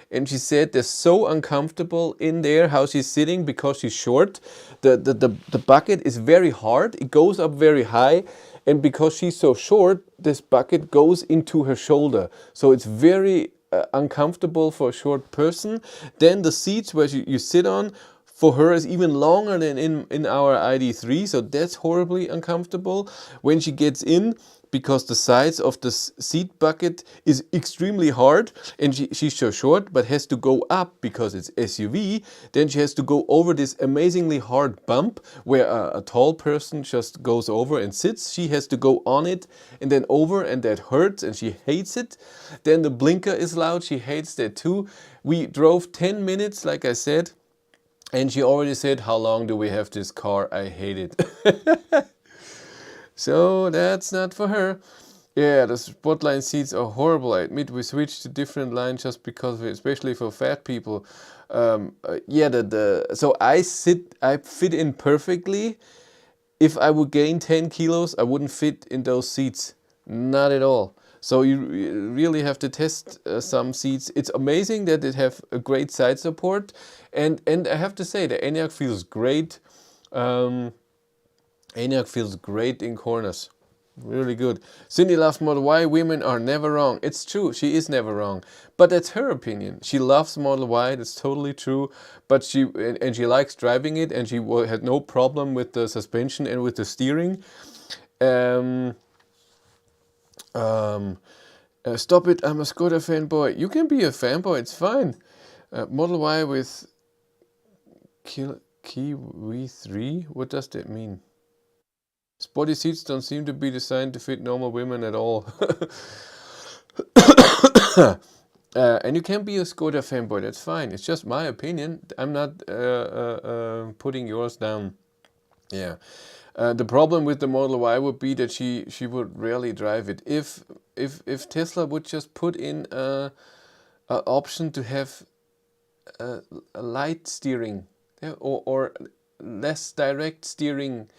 And she said they're so uncomfortable in there, how she's sitting, because she's short. The bucket is very hard. It goes up very high. And because she's so short, this bucket goes into her shoulder. So it's very uncomfortable for a short person. Then the seats where you sit on, for her is even longer than in our ID.3, so that's horribly uncomfortable. When she gets in, because the size of the seat bucket is extremely hard, and she's so short, but has to go up because it's SUV, then she has to go over this amazingly hard bump where a tall person just goes over and sits. She has to go on it and then over, and that hurts, and she hates it. Then the blinker is loud, she hates that too. We drove 10 minutes, like I said, and she already said, how long do we have this car? I hate it. So that's not for her. Yeah, the spotline seats are horrible. I admit we switched to different lines just because of it, especially for fat people. Yeah, so I fit in perfectly. If I would gain 10 kilos, I wouldn't fit in those seats. Not at all. So you really have to test some seats. It's amazing that it have a great side support, and I have to say the Enyaq feels great. Enyaq feels great in corners. Really good. Cindy loves Model Y. Women are never wrong. It's true. She is never wrong. But that's her opinion. She loves Model Y. That's totally true. But she likes driving it, and she had no problem with the suspension and with the steering. Stop it. I'm a Skoda fanboy. You can be a fanboy. It's fine. Model Y with Kiwi 3? What does that mean? Sporty seats don't seem to be designed to fit normal women at all. And you can be a Skoda fanboy, that's fine. It's just my opinion. I'm not putting yours down. Yeah. The problem with the Model Y would be that she would rarely drive it. If Tesla would just put in a option to have a light steering, yeah, or less direct steering,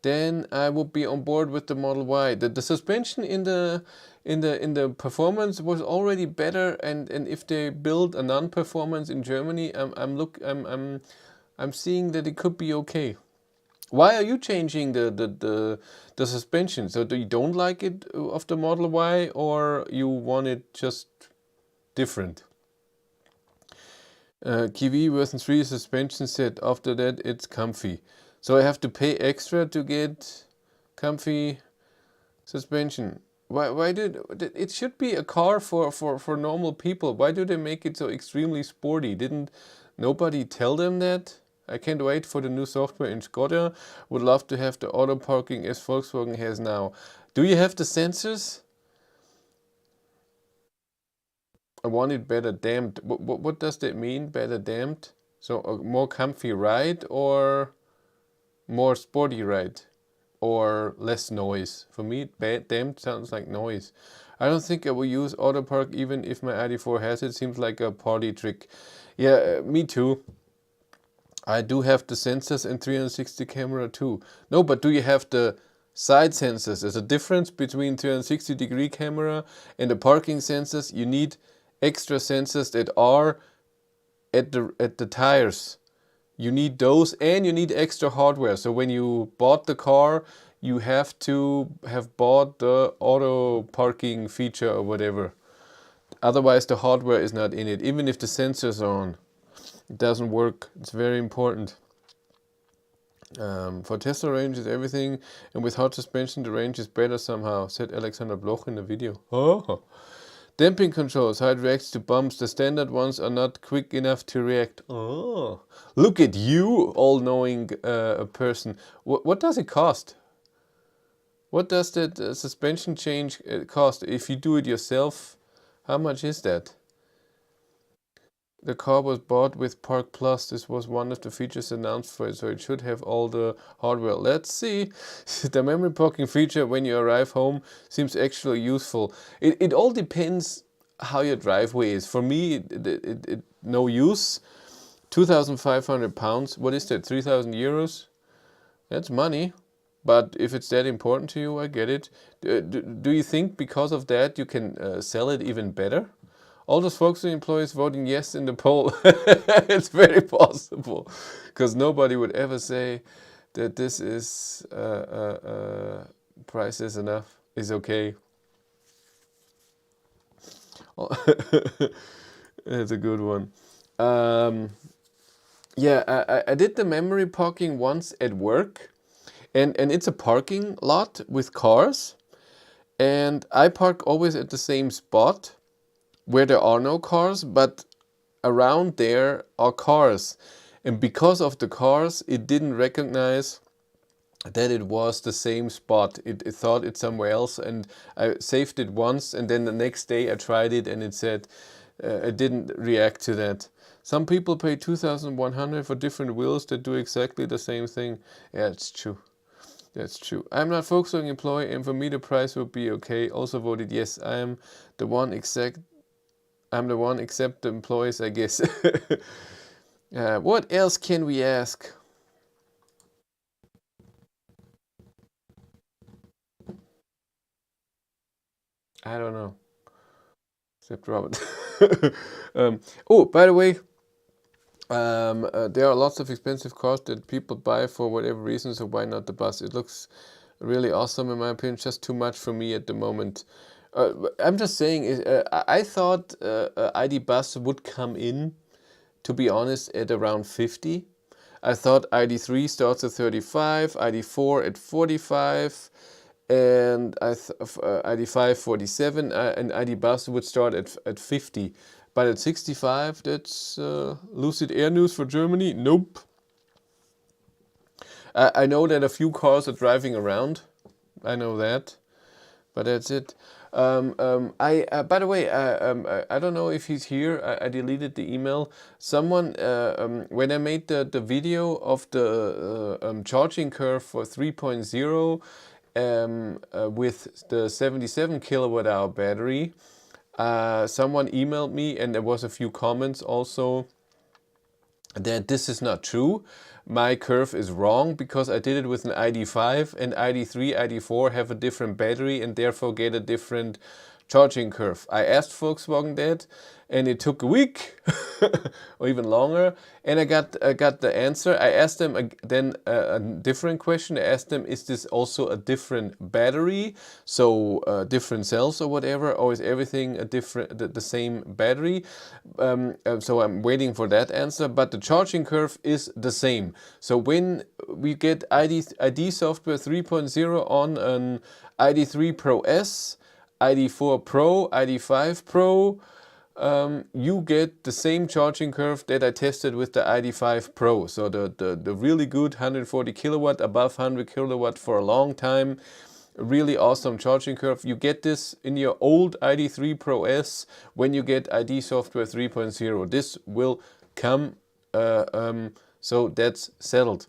then I would be on board with the Model Y. The suspension in the performance was already better, and if they build a non-performance in Germany, I'm seeing that it could be okay. Why are you changing the suspension? So you don't like it of the Model Y, or you want it just different? Kiwi version 3 suspension set. After that, it's comfy. So I have to pay extra to get comfy suspension. Why did it should be a car for normal people? Why do they make it so extremely sporty? Didn't nobody tell them that? I can't wait for the new software in Skoda. Would love to have the auto parking as Volkswagen has now. Do you have the sensors? I want it better damped. What does that mean, better damped? So a more comfy ride, or more sporty ride, or less noise? For me, damped sounds like noise. I don't think I will use auto park even if my ID.4 has it. Seems like a party trick. Yeah, me too. I do have the sensors and 360 camera too. No, but do you have the side sensors? There's a difference between 360-degree camera and the parking sensors. You need extra sensors that are at the tires. You need those, and you need extra hardware. So when you bought the car, you have to have bought the auto parking feature or whatever. Otherwise the hardware is not in it. Even if the sensors are on, it doesn't work. It's very important. For Tesla range is everything, and with hard suspension the range is better somehow, said Alexander Bloch in the video. Oh. Damping controls, how it reacts to bumps. The standard ones are not quick enough to react. Oh. Look at you, all-knowing person. What does it cost? What does that suspension change cost? If you do it yourself, how much is that? The car was bought with Park Plus. This was one of the features announced for it, so it should have all the hardware. Let's see. The memory parking feature when you arrive home seems actually useful. It all depends how your driveway is. For me, it no use. 2,500 pounds. What is that? 3,000 euros? That's money. But if it's that important to you, I get it. Do you think because of that you can sell it even better? All those Volkswagen employees voting yes in the poll. It's very possible, because nobody would ever say that this is price is enough, is okay. It's a good one. Yeah, I did the memory parking once at work, and it's a parking lot with cars, and I park always at the same spot where there are no cars, but around there are cars. And because of the cars, it didn't recognize that it was the same spot. It thought it's somewhere else, and I saved it once, and then the next day I tried it and it said it didn't react to that. Some people pay 2,100 for different wheels that do exactly the same thing. Yeah, it's true. That's true. I'm not Volkswagen employee, and for me the price would be okay. Also voted yes. I'm the one except the employees, I guess. What else can we ask? I don't know. Except Robert. Oh, by the way, there are lots of expensive cars that people buy for whatever reason, so why not the bus? It looks really awesome in my opinion, just too much for me at the moment. I'm just saying, I thought ID.Buzz would come in, to be honest, at around 50. I thought ID.3 starts at 35, ID.4 at 45, and ID.5 47, and ID.Buzz would start at 50. But at 65, that's Lucid Air news for Germany? Nope. I know that a few cars are driving around. I know that. But that's it. By the way, I don't know if he's here. I deleted the email. Someone, when I made the video of the charging curve for 3.0 with the 77 kilowatt hour battery, someone emailed me, and there was a few comments also that this is not true. My curve is wrong because I did it with an ID.5, and ID.3, ID.4 have a different battery and therefore get a different charging curve. I asked Volkswagen that, and it took a week or even longer, and I got the answer. I asked them then a different question. I asked them, is this also a different battery, so different cells or whatever, or is everything a different, the same battery? So I'm waiting for that answer, but the charging curve is the same. So when we get ID software 3.0 on an ID.3 Pro S, ID.4 Pro, ID.5 Pro, you get the same charging curve that I tested with the ID.5 Pro. So the really good 140 kilowatt, above 100 kilowatt for a long time, really awesome charging curve. You get this in your old ID.3 Pro S when you get ID software 3.0. This will come, so that's settled.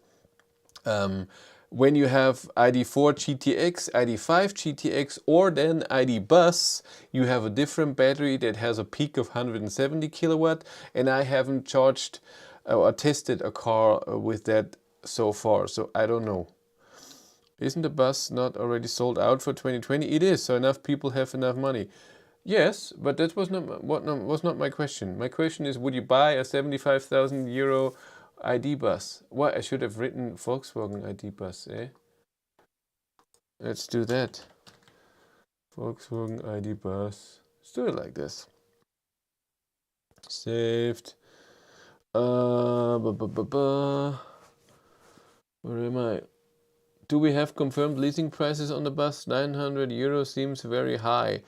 When you have ID.4 GTX, ID.5 GTX, or then ID.Buzz, you have a different battery that has a peak of 170 kilowatt, and I haven't charged or tested a car with that so far, so I don't know. Isn't the bus not already sold out for 2020? It is, so enough people have enough money. Yes, but that was not my question. My question is, would you buy a 75,000 euro ID.Buzz? Why, I should have written Volkswagen ID.Buzz, eh? Let's do that. Volkswagen ID.Buzz. Let's do it like this. Saved. Where am I? Do we have confirmed leasing prices on the bus? 900 euros seems very high.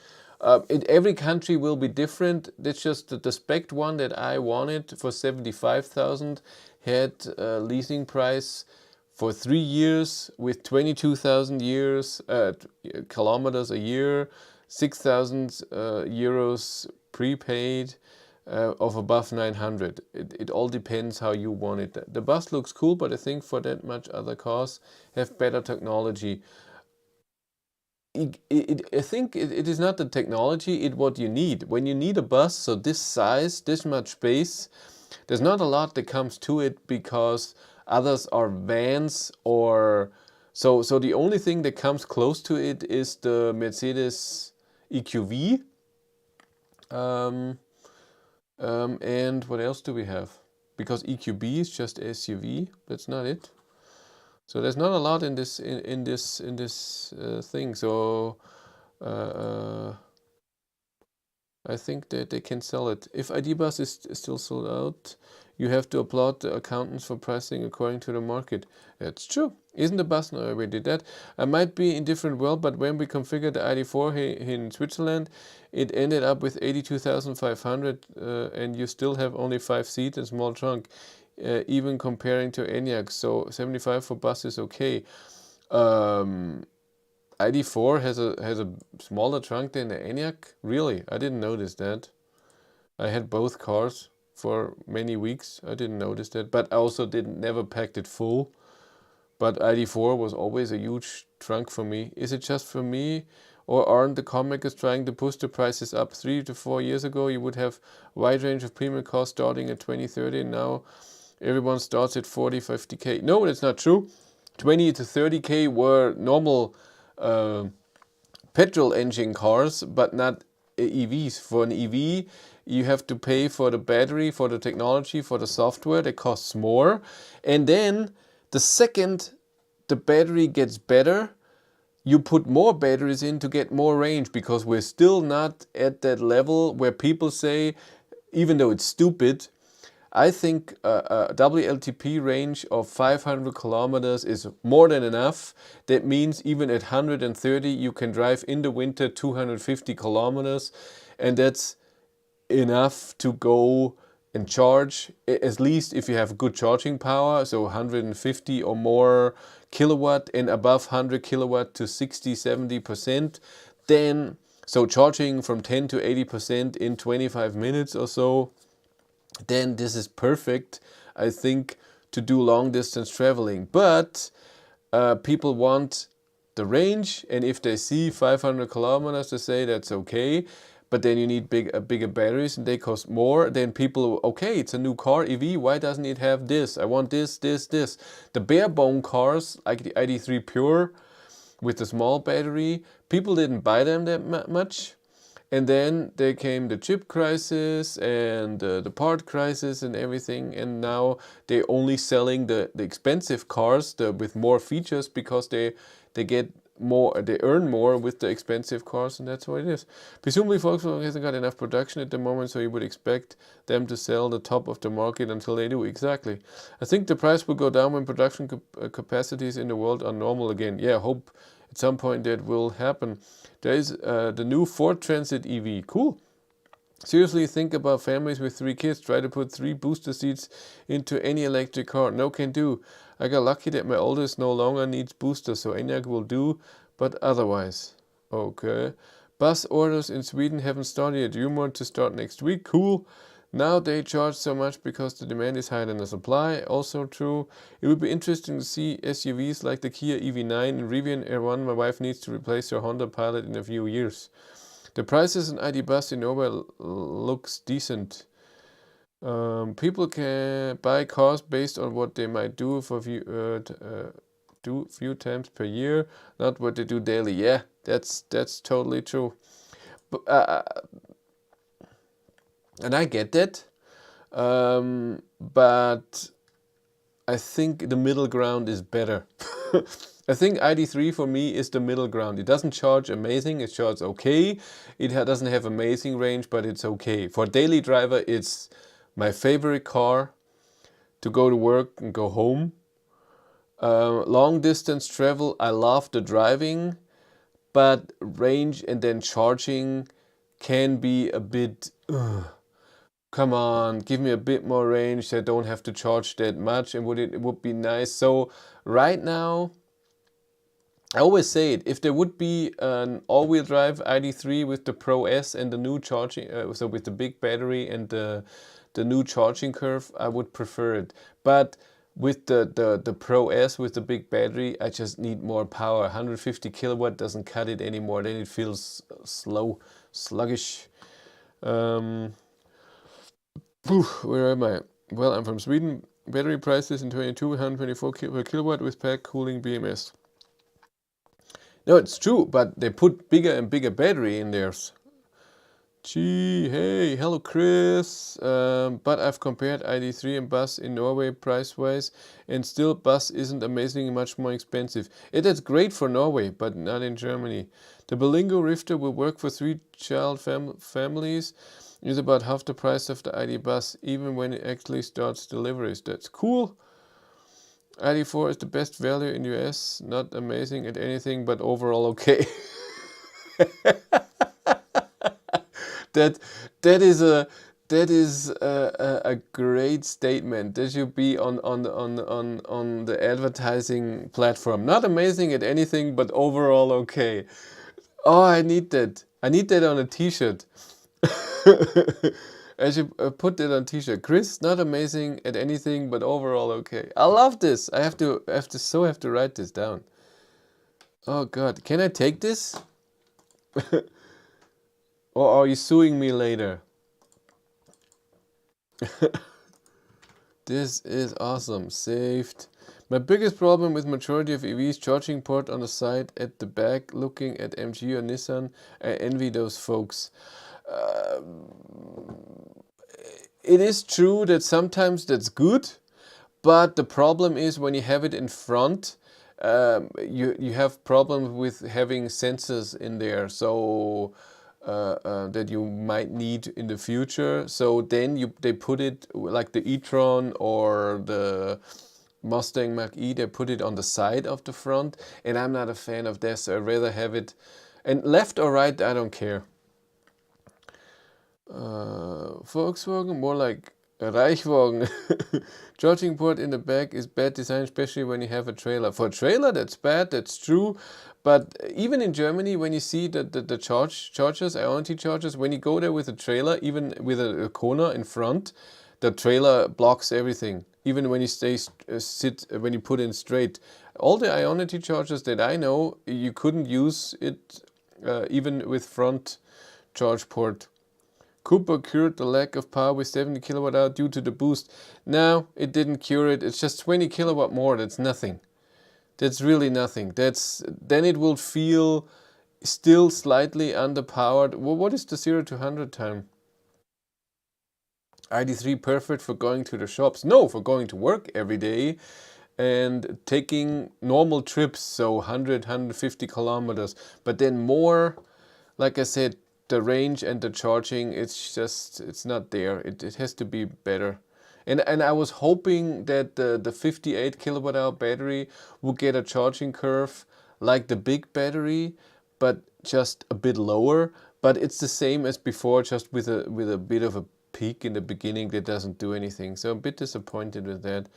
Every country will be different. That's just the spec one that I wanted for 75,000 had a leasing price for 3 years with 22,000 kilometers a year, 6,000 euros prepaid. Of above 900. It all depends how you want it. The bus looks cool, but I think for that much other cars have better technology. I think it is not the technology, it's what you need. When you need a bus, so this size, this much space, there's not a lot that comes to it because others are vans or... So the only thing that comes close to it is the Mercedes EQV. And what else do we have? Because EQB is just SUV, that's not it. So there's not a lot in this thing. So I think that they can sell it. If ID.Buzz is still sold out, you have to applaud the accountants for pricing according to the market. That's true. Isn't the bus? No, we did that. I might be in different world, but when we configured the ID.4 in Switzerland, it ended up with 82,500 and you still have only 5 seats and small trunk, even comparing to Enyaq. So 75 for bus is okay. ID.4 has a smaller trunk than the Enyaq? Really? I didn't notice that. I had both cars for many weeks. I didn't notice that, but I also never packed it full. But ID.4 was always a huge trunk for me. Is it just for me, or aren't the car makers trying to push the prices up? 3 to 4 years ago, you would have a wide range of premium cars starting at 20, 30. Now everyone starts at 40, 50k. No, that's not true. 20 to 30k were normal petrol engine cars, but not EVs. For an EV, you have to pay for the battery, for the technology, for the software that costs more. And then the second the battery gets better, you put more batteries in to get more range, because we're still not at that level where people say, even though it's stupid, I think a WLTP range of 500 kilometers is more than enough. That means even at 130 you can drive in the winter 250 kilometers, and that's enough to go and charge, at least if you have good charging power, so 150 or more kilowatt and above 100 kilowatt to 60-70%. Then, so charging from 10 to 80% in 25 minutes or so, then this is perfect, I think, to do long distance traveling. But people want the range, and if they see 500 kilometers, they say that's okay. But then you need bigger batteries and they cost more. Then people, okay, it's a new car, EV, why doesn't it have this? I want this, this, this. The bare bone cars, like the ID.3 Pure with the small battery, people didn't buy them that much. And then there came the chip crisis and the part crisis and everything. And now they're only selling the expensive cars with more features, because they get more, they earn more with the expensive cars, and that's what it is. Presumably Volkswagen hasn't got enough production at the moment, so you would expect them to sell the top of the market until they do. Exactly. I think the price will go down when production capacities in the world are normal again. Yeah, hope at some point that will happen. There is the new Ford Transit EV. Cool. Seriously, think about families with 3 kids. Try to put 3 booster seats into any electric car. No can do. I got lucky that my oldest no longer needs boosters, so Enyaq will do, but otherwise. Okay. Bus orders in Sweden haven't started yet. Rumored to start next week. Cool. Now they charge so much because the demand is higher than the supply. Also true. It would be interesting to see SUVs like the Kia EV9 and Rivian R1. My wife needs to replace her Honda Pilot in a few years. The prices in ID.Buzz in Norway looks decent. People can buy cars based on what they might do for few times per year, not what they do daily. Yeah, that's totally true. But, and I get that, but I think the middle ground is better. I think ID.3 for me is the middle ground. It doesn't charge amazing, it charges okay. It doesn't have amazing range, but it's okay. For a daily driver, it's my favorite car to go to work and go home. Long distance travel, I love the driving, but range and then charging can be a bit, come on, give me a bit more range so I don't have to charge that much, and it would be nice. So right now, I always say it, if there would be an all-wheel drive ID.3 with the Pro S and the new charging, so with the big battery and the new charging curve, I would prefer it. But with the Pro S with the big battery, I just need more power. 150 kilowatt doesn't cut it anymore. Then it feels slow, sluggish. Where am I? Well, I'm from Sweden. Battery prices in 22, 124 per kilowatt with pack cooling BMS. No, it's true, but they put bigger and bigger battery in theirs. Gee, hey, hello Chris. But I've compared ID.3 and Buzz in Norway price-wise, and still Buzz isn't amazingly much more expensive. That's great for Norway, but not in Germany. The Berlingo Rifter will work for 3-child families. It's about half the price of the ID.Buzz, even when it actually starts deliveries. That's cool. ID.4 is the best value in US. Not amazing at anything, but overall okay. That is a great statement. That should be on the advertising platform. Not amazing at anything, but overall okay. Oh, I need that. I need that on a T-shirt. I should put that on T-shirt. Chris, not amazing at anything, but overall okay. I love this. I have to write this down. Oh God, can I take this? Or are you suing me later? This is awesome. Saved. My biggest problem with majority of EVs, charging port on the side at the back, looking at MG or Nissan. I envy those folks. It is true that sometimes that's good, but the problem is when you have it in front, you have problems with having sensors in there. So that you might need in the future. So then they put it like the e-tron or the Mustang Mach-E, they put it on the side of the front, and I'm not a fan of this. So I'd rather have it, and left or right, I don't care. Volkswagen, more like a Reichwagen. Charging port in the back is bad design, especially when you have a trailer. For a trailer, that's bad, that's true. But even in Germany, when you see the chargers, Ionity chargers, when you go there with a trailer, even with a corner in front, the trailer blocks everything. Even when you when you put in straight. All the Ionity chargers that I know, you couldn't use it even with front charge port. Cooper cured the lack of power with 70 kilowatt hour due to the boost. No, it didn't cure it. It's just 20 kilowatt more. That's nothing. That's really nothing. Then it will feel still slightly underpowered. Well, what is the 0 to 100 time? ID.3 perfect for going to the shops. No, for going to work every day and taking normal trips, so 100, 150 kilometers. But then more, like I said, the range and the charging, it's not there. It has to be better. And I was hoping that the 58 kilowatt hour battery would get a charging curve like the big battery, but just a bit lower. But it's the same as before, just with a bit of a peak in the beginning that doesn't do anything. So I'm a bit disappointed with that.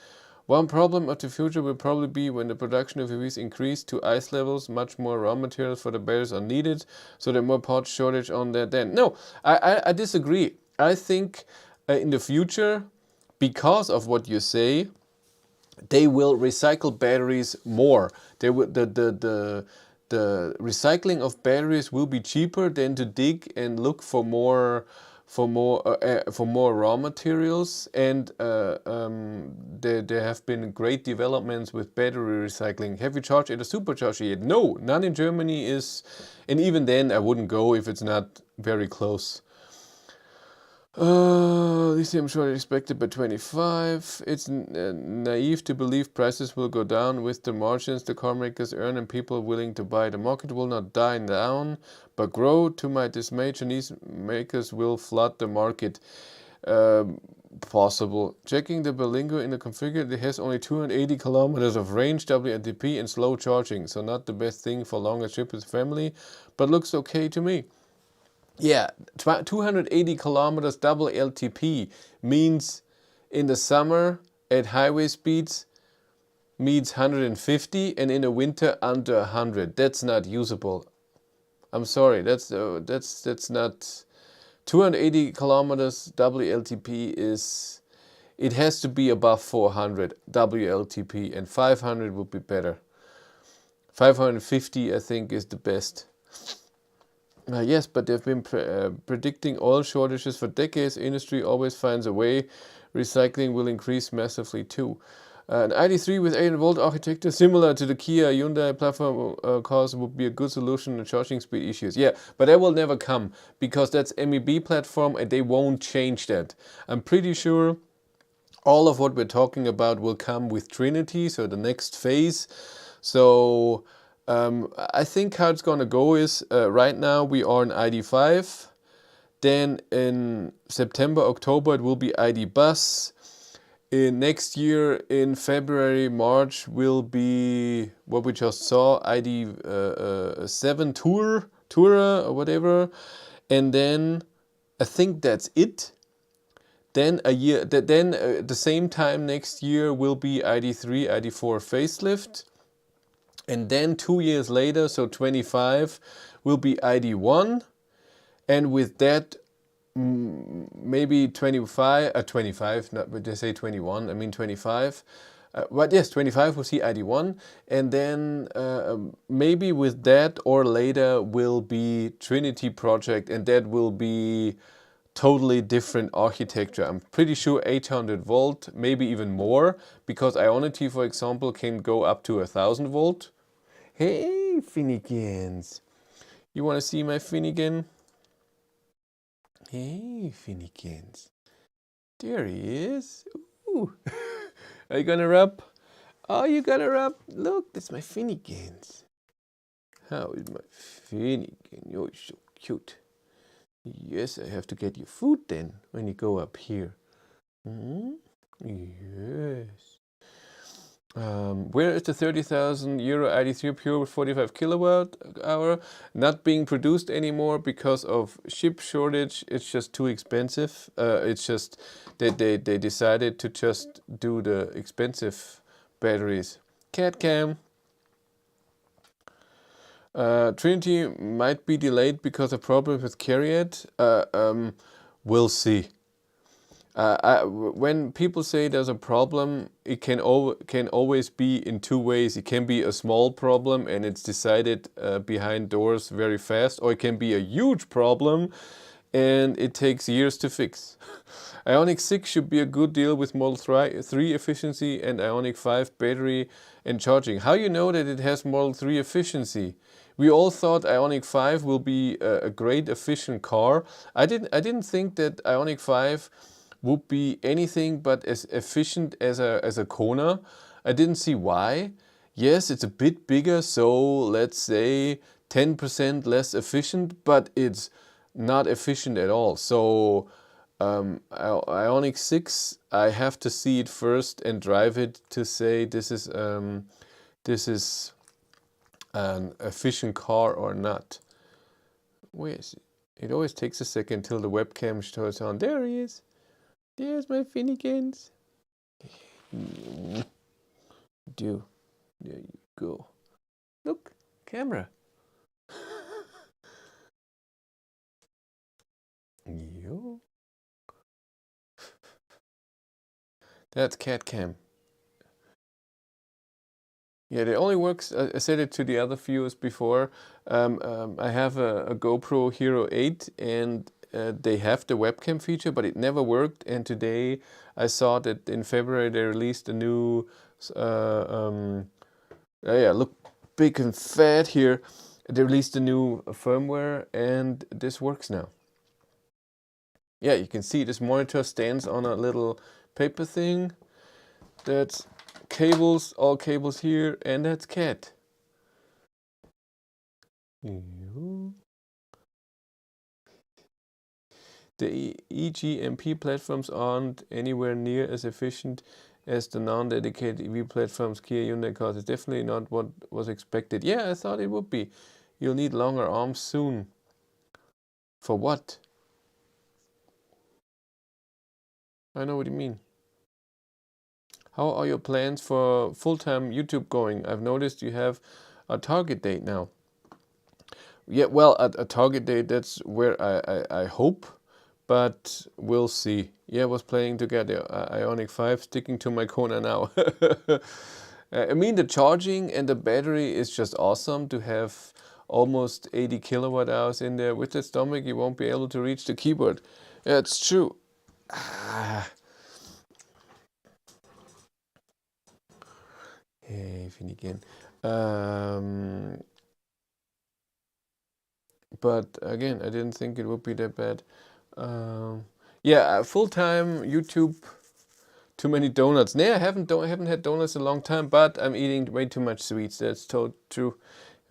One problem of the future will probably be when the production of EVs increase to ICE levels, much more raw materials for the batteries are needed, so there are more parts shortage on that then. No, I disagree. I think in the future, because of what you say, they will recycle batteries more. They will, the recycling of batteries will be cheaper than to dig and look for more raw materials, and there have been great developments with battery recycling. Have you charged at a supercharger yet? No, none in Germany is, and even then I wouldn't go if it's not very close. Lithium shortage expected by 25. It's naive to believe prices will go down with the margins the car makers earn and people willing to buy. The market will not die down, but grow. To my dismay, Chinese makers will flood the market. Possible. Checking the Berlingo in the configure, it has only 280 kilometers of range, WLTP, and slow charging. So not the best thing for longer trip with family, but looks okay to me. Yeah, 280 kilometers double LTP means in the summer at highway speeds means 150, and in the winter under 100. That's not usable. I'm sorry, that's not. 280 kilometers WLTP is, it has to be above 400 WLTP, and 500 would be better. 550 I think is the best. Yes, but they've been predicting oil shortages for decades. Industry always finds a way. Recycling will increase massively too. An ID.3 with 800 volt architecture, similar to the Kia Hyundai platform cars, would be a good solution to charging speed issues. Yeah, but that will never come because that's MEB platform and they won't change that. I'm pretty sure all of what we're talking about will come with Trinity, so the next phase. So I think how it's gonna go is right now we are in ID.5. Then in September, October it will be ID.Buzz. In next year, in February, March, will be what we just saw, ID.7 Tourer or whatever. And then I think that's it. Then the same time next year will be ID.3, ID.4 facelift. And then 2 years later, so 25, will be ID.1. And with that, maybe 25, not, but they say 21, I mean 25. But yes, 25 will see ID.1. And then maybe with that or later will be Trinity project, and that will be totally different architecture. I'm pretty sure 800 volt, maybe even more, because Ionity, for example, can go up to 1000 volt. Hey, Finnegans. You want to see my Finnegan? Hey, Finnegans. There he is. Ooh. Are you gonna rub? Oh, you gonna rub? Look, that's my Finnegans. How is my Finnegan? You're so cute. Yes, I have to get you food then when you go up here. Yes. Where is the 30,000 euro ID.3 Pure with 45 kilowatt hour? Not being produced anymore because of chip shortage. It's just too expensive. It's just that they decided to just do the expensive batteries. Cat cam. Trinity might be delayed because of problems with Carriot. We'll see. When people say there's a problem, it can always be in two ways. It can be a small problem and it's decided behind doors very fast, or it can be a huge problem and it takes years to fix. Ioniq 6 should be a good deal with Model 3 efficiency and Ioniq 5 battery and charging. How you know that it has Model 3 efficiency? We all thought Ioniq 5 will be a great efficient car. I didn't think that Ioniq 5 would be anything but as efficient as a Kona. I didn't see why. Yes, it's a bit bigger, so let's say 10% less efficient, but it's not efficient at all. So Ioniq 6, I have to see it first and drive it to say this is an efficient car or not. Where is it? It always takes a second till the webcam shows on. There he is. There's my Finnegans. There you go. Look, camera. Yo. That's cat cam. Yeah, it only works. I said it to the other viewers before. I have a GoPro Hero 8 and they have the webcam feature, but it never worked. And today I saw that in February they released a new, yeah, look big and fat here. They released a new firmware and this works now. Yeah, you can see this monitor stands on a little paper thing. That's cables, all cables here, and that's cat. The eGMP platforms aren't anywhere near as efficient as the non-dedicated EV platforms Kia Hyundai cars. It's definitely not what was expected. Yeah, I thought it would be. You'll need longer arms soon. For what? I know what you mean. How are your plans for full-time YouTube going? I've noticed you have a target date now. Yeah, well, a target date, that's where I hope, but we'll see. Yeah, I was planning to get the Ioniq 5, sticking to my Kona now. I mean, the charging and the battery is just awesome to have almost 80 kilowatt hours in there. With the stomach, you won't be able to reach the keyboard. Yeah, it's true. Hey, Finnegan. But again, I didn't think it would be that bad. Yeah, full-time YouTube. Too many donuts. Nah, I haven't had donuts in a long time, but I'm eating way too much sweets. That's true.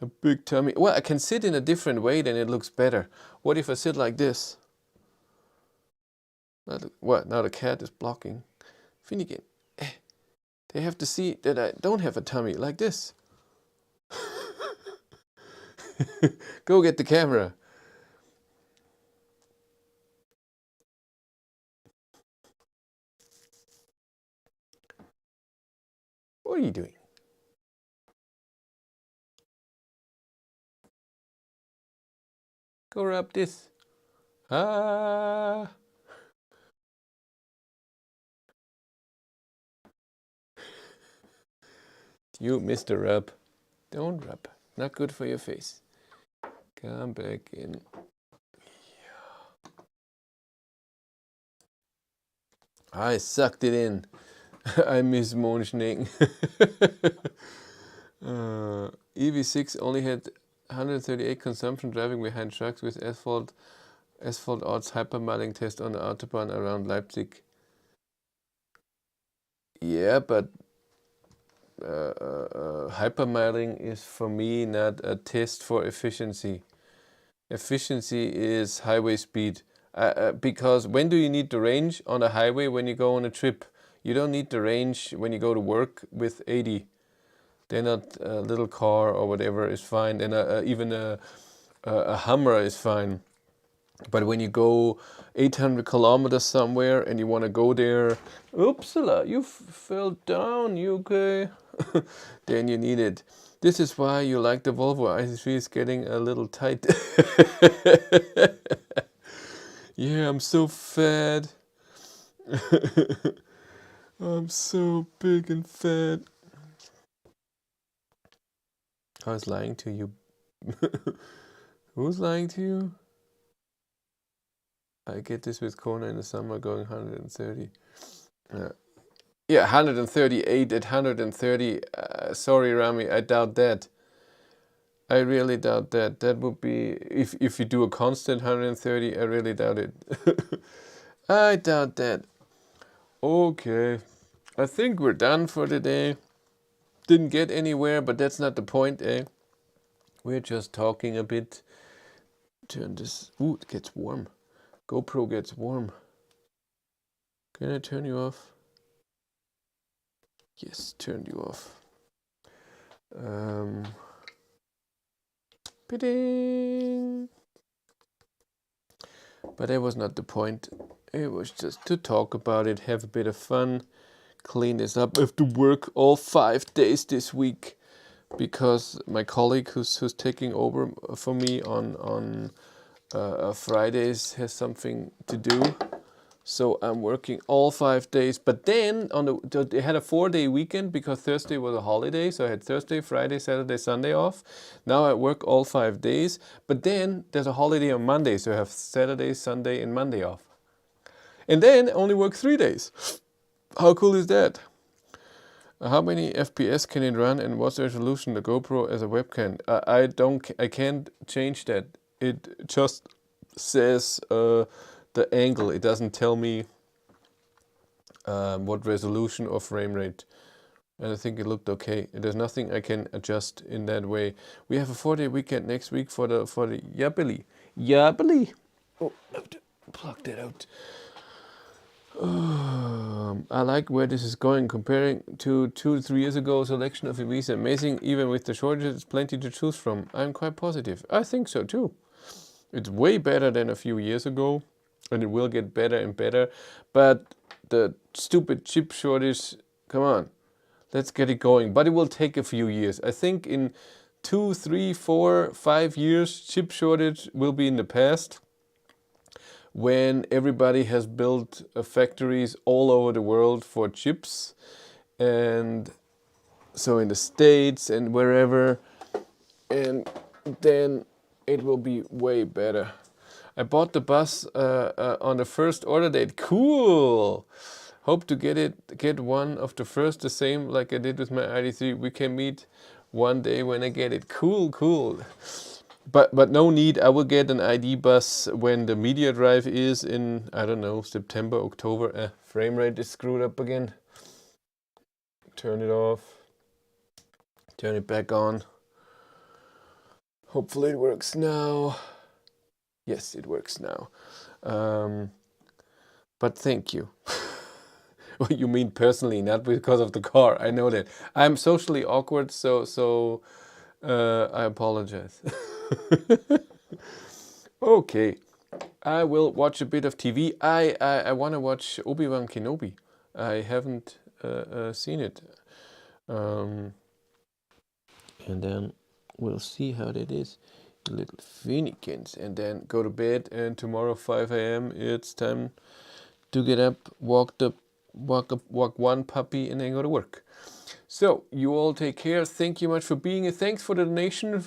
A big tummy. Well, I can sit in a different way, then it looks better. What if I sit like this? What? Now the cat is blocking. Finnegan. They have to see that I don't have a tummy like this. Go get the camera. What are you doing? Go rub this. Ah. You, Mr. Rub. Don't rub. Not good for your face. Come back in. I sucked it in. I miss Mondschnecken. EV6 only had 138 consumption driving behind trucks with asphalt odds hypermiling test on the autobahn around Leipzig. Yeah, but hypermiling is for me not a test for efficiency. Efficiency is highway speed. Because when do you need the range on a highway? When you go on a trip. You don't need the range when you go to work with 80. They're not a little car or whatever is fine. And even a Hummer is fine. But when you go 800 kilometers somewhere and you want to go there, oopsala, you fell down, you okay? Then you need it. This is why you like the Volvo ID.3 is getting a little tight. Yeah, I'm so fat. I'm so big and fat. I was lying to you. Who's lying to you? I get this with Kona in the summer going 130. Yeah, 138 at 130. Sorry, Rami, I doubt that. I really doubt that. That would be, if you do a constant 130, I really doubt it. I doubt that. Okay, I think we're done for today. Didn't get anywhere, but that's not the point, eh? We're just talking a bit. Turn this. Ooh, it gets warm. GoPro gets warm. Can I turn you off? Yes, turned you off. Bidding. But that was not the point. It was just to talk about it, have a bit of fun, clean this up. I have to work all 5 days this week because my colleague who's taking over for me on Fridays has something to do. So I'm working all 5 days, but then they had a 4-day weekend because Thursday was a holiday. So I had Thursday, Friday, Saturday, Sunday off. Now I work all 5 days, but then there's a holiday on Monday. So I have Saturday, Sunday, and Monday off. And then I only work 3 days. How cool is that? How many FPS can it run and what's the resolution the GoPro as a webcam? I can't change that. It just says the angle. It doesn't tell me what resolution or frame rate. And I think it looked okay. There's nothing I can adjust in that way. We have a 4-day weekend next week for the Yabili. Oh, Plug that out. I like where this is going. Comparing to 2 to 3 years ago, selection of EVs is amazing. Even with the shortages, plenty to choose from. I'm quite positive. I think so too. It's way better than a few years ago, and it will get better and better. But the stupid chip shortage, come on, let's get it going. But it will take a few years. I think in 2, 3, 4, 5 years, chip shortage will be in the past, when everybody has built factories all over the world for chips, and so in the States and wherever, and then it will be way better. I bought the bus on the first order date. Cool. Hope to get one of the first, the same like I did with my ID.3. We can meet one day when I get it. Cool, cool. But no need. I will get an ID.Buzz when the media drive is in, I don't know, September, October. Frame rate is screwed up again. Turn it off. Turn it back on. Hopefully it works now. Yes, it works now. But thank you. Well, you mean personally, not because of the car. I know that. I'm socially awkward, so I apologize. Okay, I will watch a bit of TV. I want to watch Obi-Wan Kenobi. I haven't seen it. And then we'll see how that is. Little Phoenicians. And then go to bed. And tomorrow 5 a.m. it's time to get up, walk one puppy, and then go to work. So you all take care. Thank you much for being here. Thanks for the donation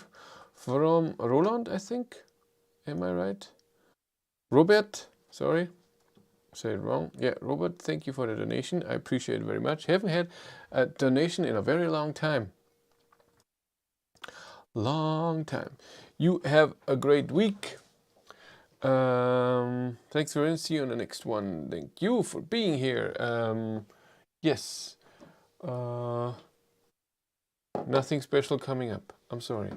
from Roland, I think. Am I right? Robert, sorry, say it wrong. Yeah, Robert, thank you for the donation. I appreciate it very much. Haven't had a donation in a very long time. Long time. You have a great week. Thanks for see you on the next one. Thank you for being here. Yes. Nothing special coming up. I'm sorry.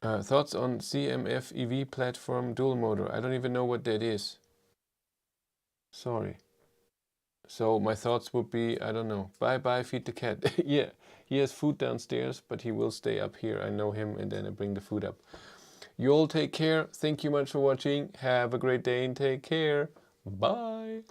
Thoughts on CMF EV platform dual motor? I don't even know what that is. Sorry. So my thoughts would be, I don't know. Bye, feed the cat. Yeah, he has food downstairs, but he will stay up here. I know him, and then I bring the food up. You all take care. Thank you much for watching. Have a great day and take care. Bye.